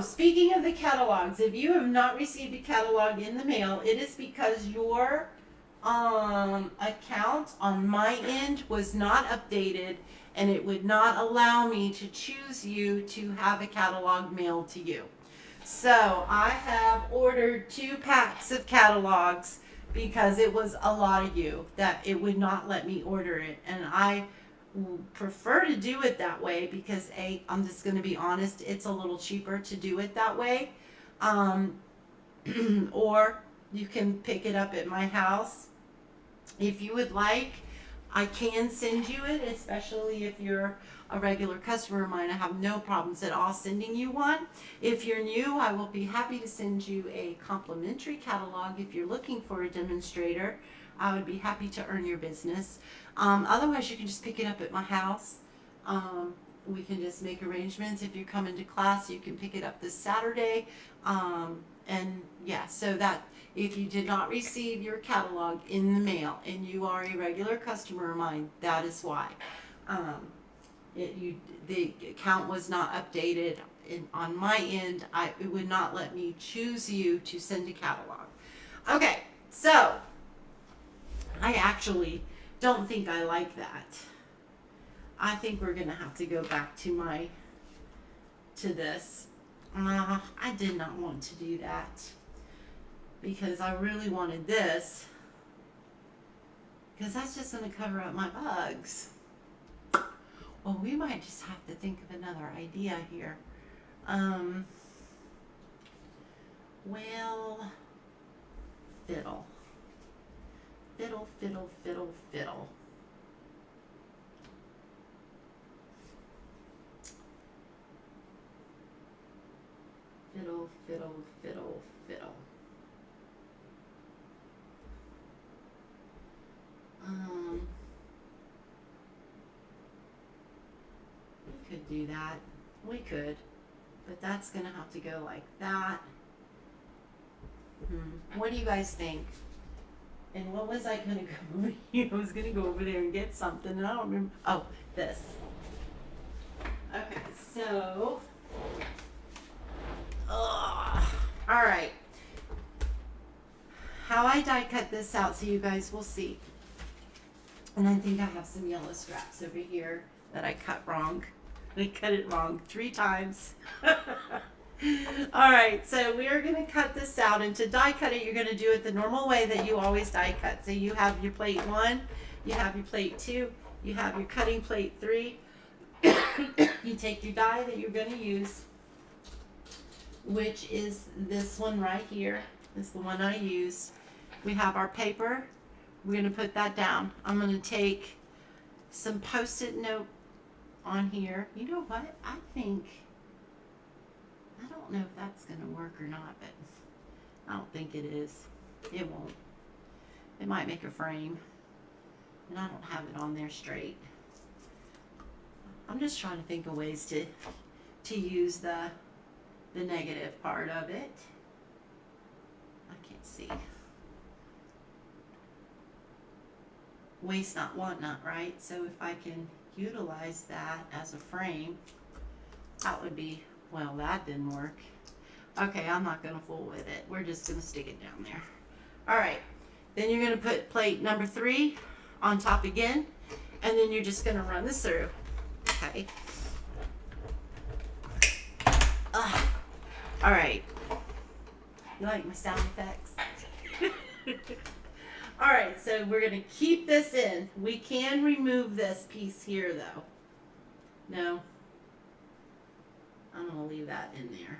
speaking of the catalogs, if you have not received a catalog in the mail, it is because your account on my end was not updated, and it would not allow me to choose you to have a catalog mailed to you. So I have ordered 2 packs of catalogs because it was a lot of you that it would not let me order it, and I prefer to do it that way because I'm just going to be honest, it's a little cheaper to do it that way. Or you can pick it up at my house if you would like. I can send you it, especially if you're a regular customer of mine. I have no problems at all sending you one. If you're new, I will be happy to send you a complimentary catalog. If you're looking for a demonstrator, I would be happy to earn your business. Otherwise, you can just pick it up at my house. We can just make arrangements. If you're coming to class, you can pick it up this Saturday. And yeah, so that if you did not receive your catalog in the mail and you are a regular customer of mine, that is why. The account was not updated on my end. It would not let me choose you to send a catalog. Okay, so I actually don't think I like that. I think we're gonna have to go back to this. I did not want to do that because I really wanted this, because that's just gonna cover up my bugs. Oh, we might just have to think of another idea here. Um, well, fiddle. Fiddle, fiddle, fiddle, fiddle. Fiddle, fiddle, fiddle, fiddle. Um, we could do that. We could. But that's going to have to go like that. What do you guys think? And what was I going to go over here? I was going to go over there and get something, and I don't remember. Oh, this. Okay, so. All right. How I die cut this out so you guys will see. And I think I have some yellow scraps over here that I cut wrong. I cut it wrong 3 times. All right, so we are going to cut this out, and to die cut it, you're going to do it the normal way that you always die cut. So you have your plate 1, you have your plate 2, you have your cutting plate 3. You take your die that you're going to use, which is this one right here. This is the one I used. We have our paper. We're going to put that down. I'm going to take some Post-it note on here. You know what? I don't know if that's going to work or not, but I don't think it is. It won't. It might make a frame, and I don't have it on there straight. I'm just trying to think of ways to use the negative part of it. I can't see. Waste not, want not, right? So if I can utilize that as a frame, that would be, well, that didn't work. Okay, I'm not going to fool with it. We're just going to stick it down there. All right. Then you're going to put plate number 3 on top again, and then you're just going to run this through. Okay. All right. You like my sound effects? All right, so we're going to keep this in. We can remove this piece here, though. No. I'm going to leave that in there.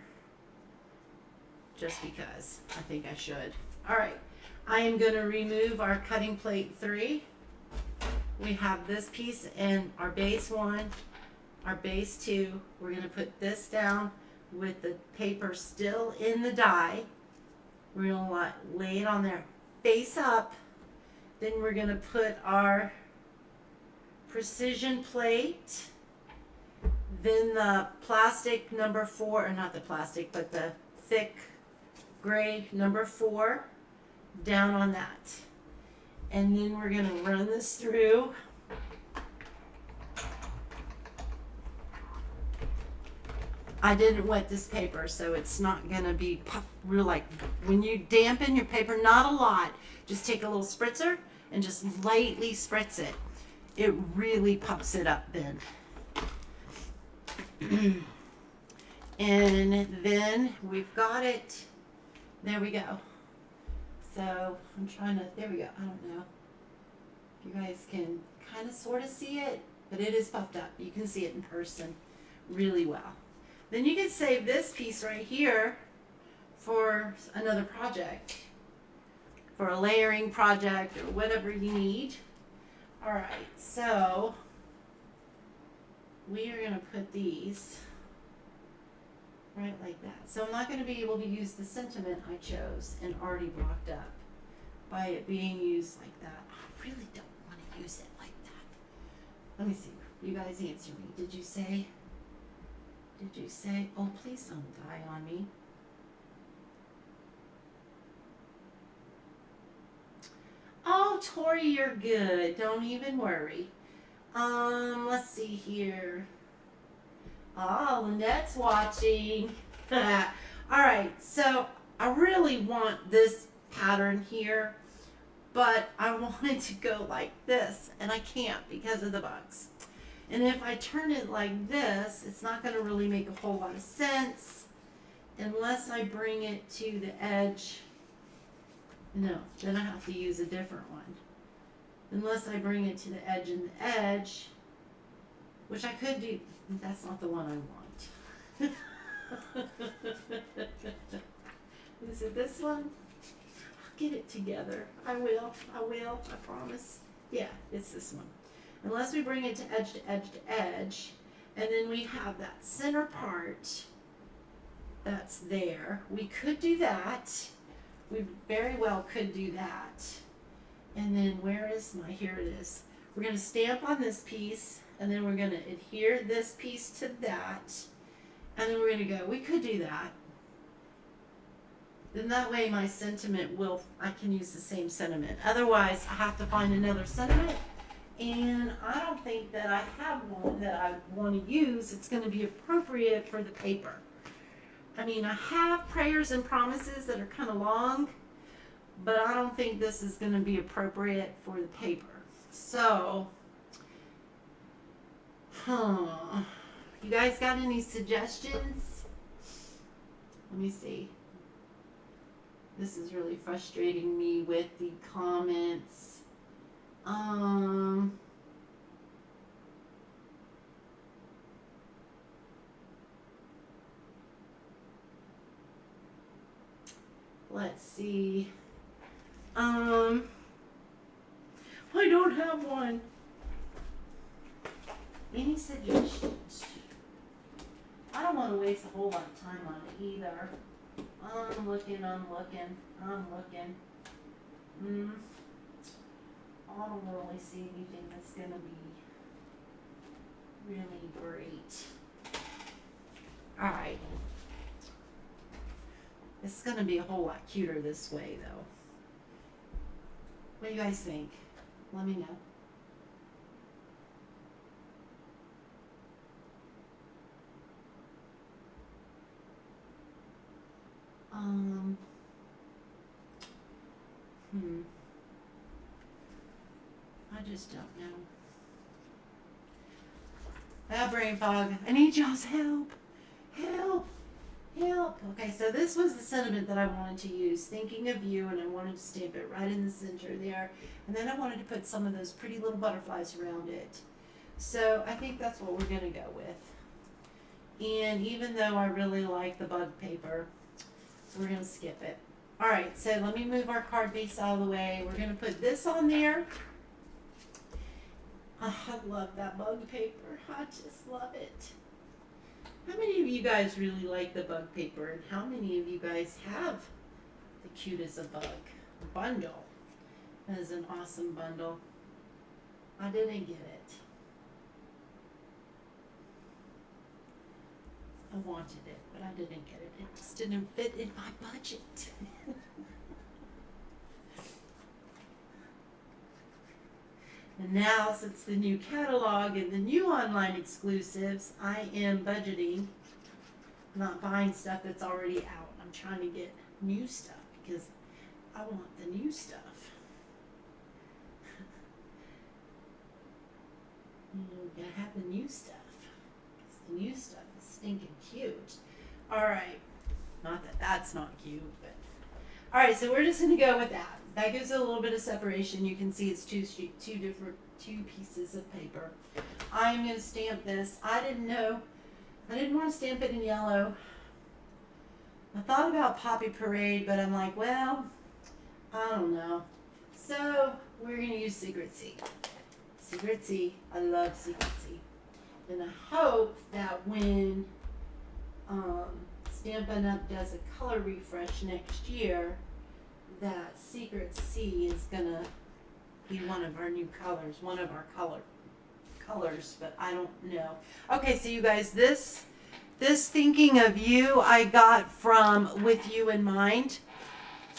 Just because I think I should. All right. I am going to remove our cutting plate 3. We have this piece and our base 1, our base 2. We're going to put this down with the paper still in the die. We're going to lay it on there face up. Then we're going to put our precision plate. Then the plastic number 4, or not the plastic, but the thick gray number 4 down on that. And then we're going to run this through. I didn't wet this paper, so it's not going to be puff, real like when you dampen your paper, not a lot. Just take a little spritzer and just lightly spritz it. It really puffs it up then. And then we've got it. There we go. So I'm trying to, there we go. I don't know if you guys can kind of sort of see it, but it is puffed up. You can see it in person really well. Then you can save this piece right here for another project, for a layering project or whatever you need. All right, so we are going to put these right like that. So I'm not going to be able to use the sentiment I chose and already blocked up by it being used like that. I really don't want to use it like that. Let me see. You guys answer me. Did you say, oh, please don't die on me. Oh, Tori, you're good. Don't even worry. Let's see here. Oh, Lynette's watching. All right, so I really want this pattern here, but I want it to go like this, and I can't because of the bugs. And if I turn it like this, it's not going to really make a whole lot of sense unless I bring it to the edge. No, then I have to use a different one. Unless I bring it to the edge, and the edge which I could do. That's not the one I want. Is it this one? I'll get it together. I will. I promise. Yeah, it's this one. Unless we bring it to edge to edge to edge, and then we have that center part that's there. We could do that. We very well could do that. And then where is my, here it is. We're going to stamp on this piece, and then we're going to adhere this piece to that, and then we're going to go. We could do that. Then that way my sentiment will, I can use the same sentiment. Otherwise, I have to find another sentiment, and I don't think that I have one that I want to use. It's going to be appropriate for the paper. I mean, I have prayers and promises that are kind of long, but I don't think this is going to be appropriate for the paper. So, you guys got any suggestions? Let me see. This is really frustrating me with the comments. Let's see. I don't have one. Any suggestions? I don't want to waste a whole lot of time on it either. I'm looking. I don't really see anything that's going to be really great. Alright. It's going to be a whole lot cuter this way, though. What do you guys think? Let me know. I just don't know. Brain fog. I need y'all's help. Help. Okay, so this was the sentiment that I wanted to use. Thinking of you, and I wanted to stamp it right in the center there. And then I wanted to put some of those pretty little butterflies around it. So I think that's what we're going to go with. And even though I really like the bug paper, we're going to skip it. Alright, so let me move our card base out of the way. We're going to put this on there. Oh, I love that bug paper. I just love it. How many of you guys really like the bug paper? And how many of you guys have the Cute as a Bug bundle? That is an awesome bundle. I didn't get it. I wanted it, but I didn't get it. It just didn't fit in my budget. And now, since the new catalog and the new online exclusives, I am budgeting, not buying stuff that's already out. I'm trying to get new stuff because I want the new stuff. You gotta have the new stuff. Because the new stuff is stinking cute. Alright. Not that that's not cute, but. Alright, so we're just gonna go with that. That gives it a little bit of separation. You can see it's two pieces of paper. I'm going to stamp this. I didn't want to stamp it in yellow. I thought about Poppy Parade, but I'm like, well, I don't know. So we're going to use Secret Sea. Secret Sea. I love Secret Sea. And I hope that when Stampin' Up! Does a color refresh next year, that Secret Sea is gonna be one of our new colors, one of our colors, but I don't know. Okay, so you guys, this Thinking of You I got from With You in Mind.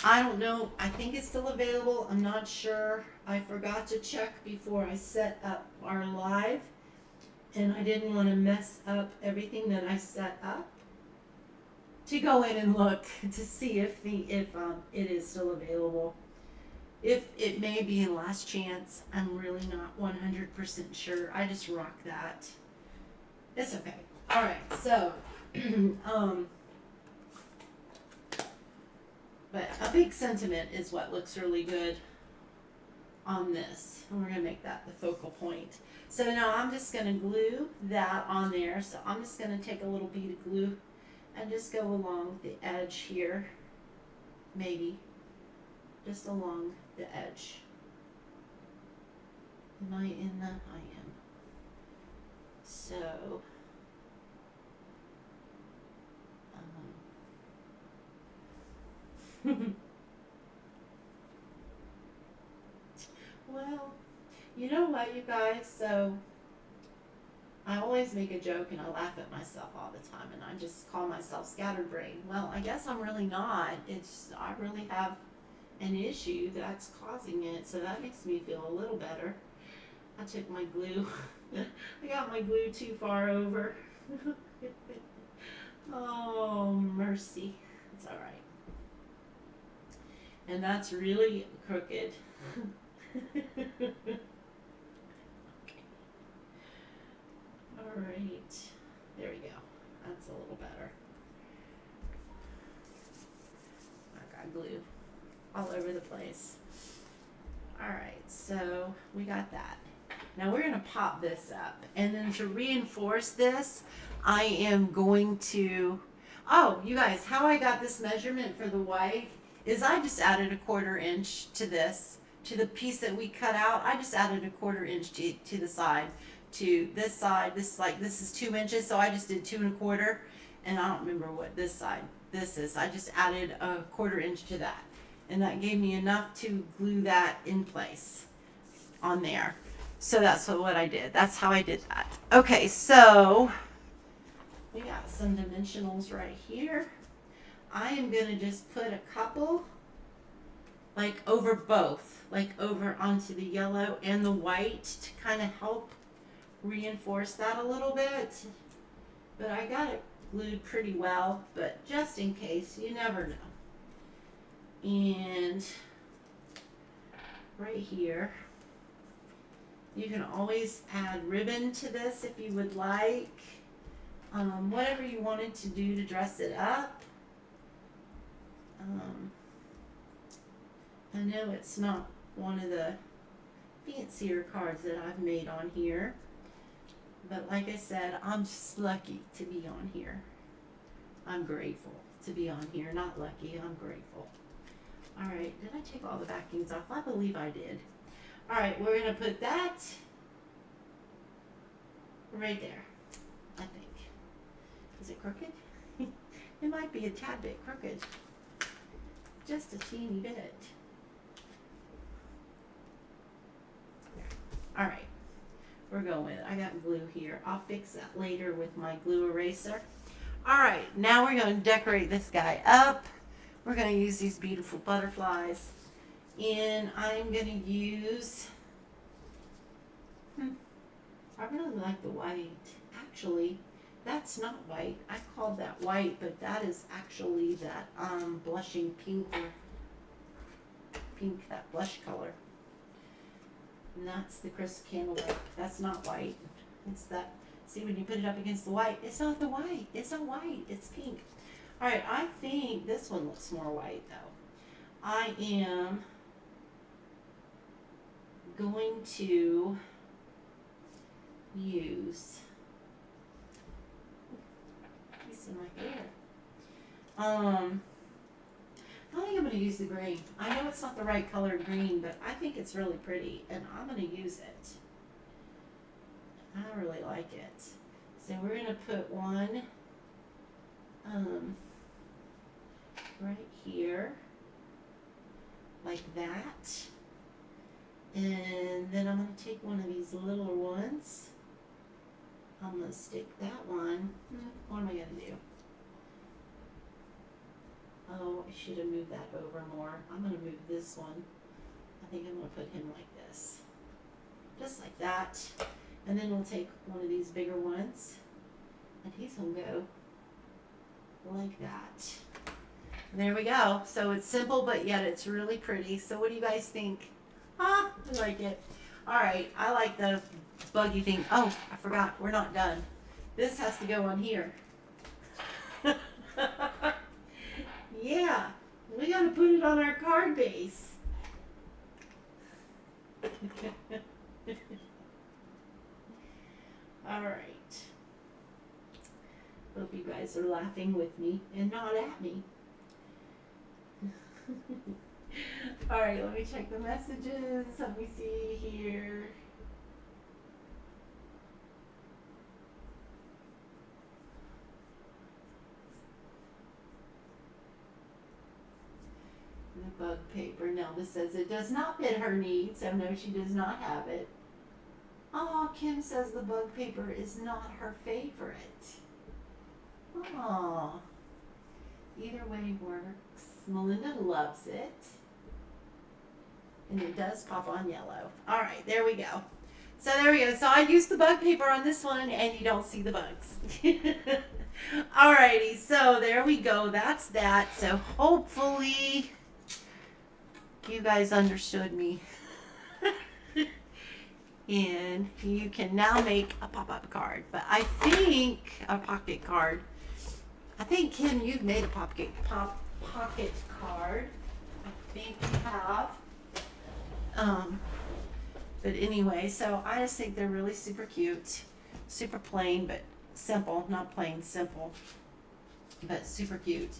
I don't know, I think it's still available, I'm not sure. I forgot to check before I set up our live, and I didn't want to mess up everything that I set up. To go in and look to see if it is still available. If it may be in Last Chance, I'm really not 100% sure. I just rock that. It's okay. All right, so but a big sentiment is what looks really good. on this. And we're going to make that the focal point. So now I'm just going to glue that on there. So I'm just going to take a little bead of glue and just go along the edge here. Maybe. Just along the edge. Am I in the? I am. So. Well, you know what, you guys? So I always make a joke and I laugh at myself all the time, and I just call myself scatterbrain. Well, I guess I'm really not. It's I really have an issue that's causing it, so that makes me feel a little better. I took my glue. I got my glue too far over. Oh, mercy. It's all right. And that's really crooked. Okay. All right. There we go. That's a little better. I got glue all over the place. All right, so we got that. Now we're going to pop this up. And then to reinforce this, I am going to... Oh, you guys, how I got this measurement for the white is I just added a 1/4 inch to this, to the piece that we cut out. I just added a 1/4 inch to the side, to this side. This is 2 inches, so I just did 2 1/4, and I don't remember what this side this is. I just added a 1/4 inch to that, and that gave me enough to glue that in place on there. So that's what I did. That's how I did that. Okay, so we got some dimensionals right here. I am going to just put a couple, like over both, like over onto the yellow and the white to kind of help reinforce that a little bit. But I got it glued pretty well, but just in case, you never know. And right here, you can always add ribbon to this if you would like. Whatever you wanted to do to dress it up. I know it's not one of the fancier cards that I've made on here, but like I said, I'm just lucky to be on here. I'm grateful to be on here. Not lucky, I'm grateful. All right, did I take all the backings off? I believe I did. All right, we're going to put that right there, I think. Is it crooked? It might be a tad bit crooked. Just a teeny bit. All right, we're going with it. I got glue here. I'll fix that later with my glue eraser. All right, now we're going to decorate this guy up. We're going to use these beautiful butterflies. And I'm going to use, I really like the white. Actually, that's not white. I called that white, but that is actually that blushing pink, or pink, that blush color. And that's the crisp cantaloupe. That's not white. It's that, see when you put it up against the white, it's not the white. It's not white, it's pink. All right, I think this one looks more white though. I am going to use in my hair. I think I'm going to use the green. I know it's not the right color green, but I think it's really pretty, and I'm going to use it. I really like it. So we're going to put one right here, like that. And then I'm going to take one of these little ones. I'm going to stick that one. What am I going to do? Oh, I should have moved that over more. I'm going to move this one. I think I'm going to put him like this. Just like that. And then we'll take one of these bigger ones. And he's going to go like that. There we go. So it's simple, but yet it's really pretty. So what do you guys think? I like it. All right. I like the buggy thing. Oh, I forgot. We're not done. This has to go on here. Yeah. We got to put it on our card base. All right. Hope you guys are laughing with me and not at me. All right, let me check the messages. Let me see here. The bug paper. Nelda says it does not fit her needs, so no, she does not have it. Oh, Kim says the bug paper is not her favorite. Oh, either way works. Melinda loves it. And it does pop on yellow. All right, there we go. So there we go. So I used the bug paper on this one, and you don't see the bugs. Alrighty, so there we go. That's that. So hopefully you guys understood me. And you can now make a pop-up card. But I think a pocket card. I think, Kim, you've made a pocket card. I think you have. But anyway, so I just think they're really super cute. Super plain, but simple. Not plain, simple. But super cute.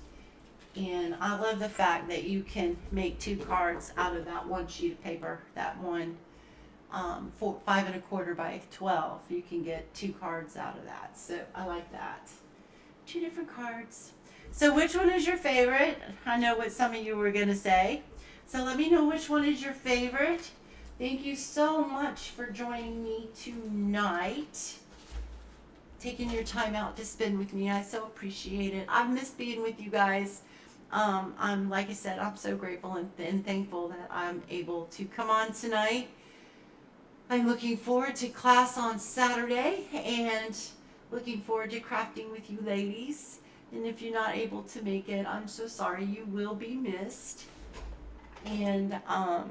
And I love the fact that you can make 2 cards out of that one sheet of paper. That one, 5 1/4 by 12. You can get 2 cards out of that. So I like that. 2 different cards. So which one is your favorite? I know what some of you were going to say. So let me know which one is your favorite. Thank you so much for joining me tonight. Taking your time out to spend with me. I so appreciate it. I've missed being with you guys. I'm, like I said, I'm so grateful and thankful that I'm able to come on tonight. I'm looking forward to class on Saturday and looking forward to crafting with you ladies. And if you're not able to make it, I'm so sorry. You will be missed. And, well,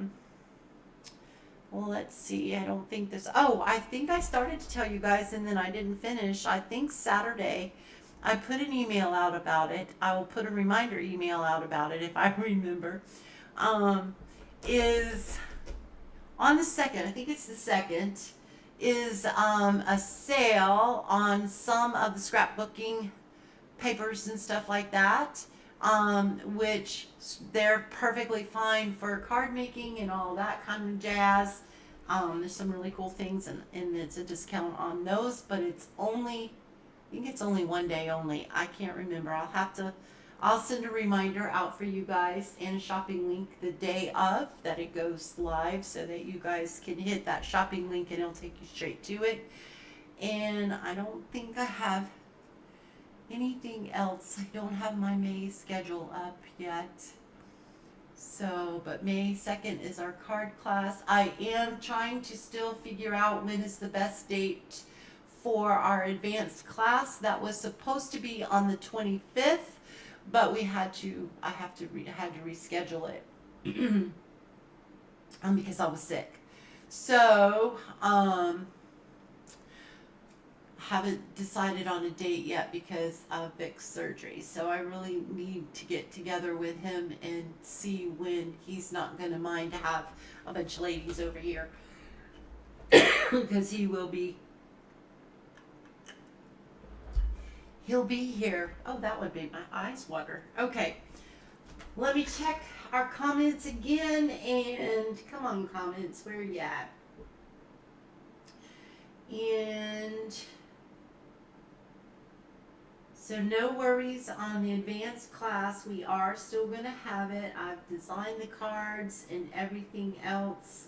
let's see. I don't think this. Oh, I think I started to tell you guys and then I didn't finish. I think Saturday I put an email out about it. I will put a reminder email out about it if I remember. Is on the 2nd, I think it's the 2nd, is a sale on some of the scrapbooking papers and stuff like that, which they're perfectly fine for card making and all that kind of jazz. There's some really cool things, and it's a discount on those, but it's only, I think it's only 1 day only. I can't remember. I'll send a reminder out for you guys and a shopping link the day of that it goes live so that you guys can hit that shopping link and it'll take you straight to it. And I don't think I have anything else. I don't have my May schedule up yet. So, but May 2nd is our card class. I am trying to still figure out when is the best date for our advanced class. That was supposed to be on the 25th, but I had to reschedule it because I was sick. So, haven't decided on a date yet because of Vic's surgery. So I really need to get together with him and see when he's not going to mind to have a bunch of ladies over here because he'll be here. Oh, that would make my eyes water. Okay, let me check our comments again, and come on, comments, where are you at? And so no worries on the advanced class. We are still going to have it. I've designed the cards and everything else.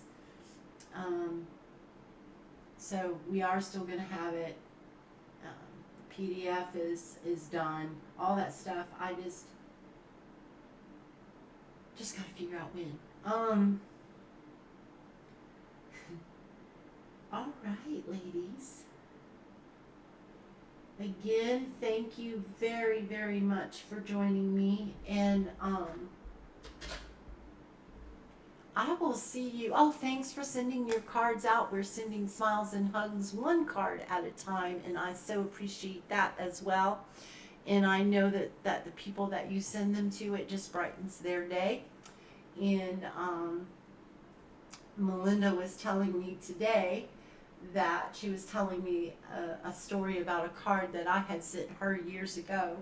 So we are still going to have it. PDF is done. All that stuff. I just got to figure out when. All right, ladies. Again, thank you very, very much for joining me, and I will see you. Oh, thanks for sending your cards out. We're sending smiles and hugs 1 card at a time, and I so appreciate that as well. And I know that the people that you send them to, it just brightens their day. And Melinda was telling me today that she was telling me a story about a card that I had sent her years ago.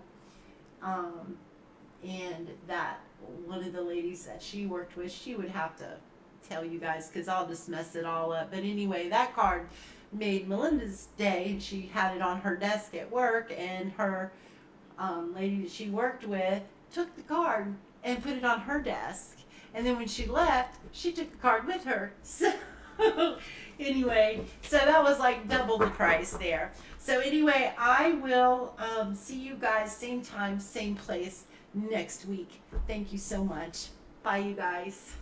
And that one of the ladies that she worked with, she would have to tell you guys because I'll just mess it all up. But anyway, that card made Melinda's day, and she had it on her desk at work, and her lady that she worked with took the card and put it on her desk. And then when she left, she took the card with her. So anyway, so that was like double the price there. So anyway, I will see you guys same time, same place next week. Thank you so much. Bye, you guys.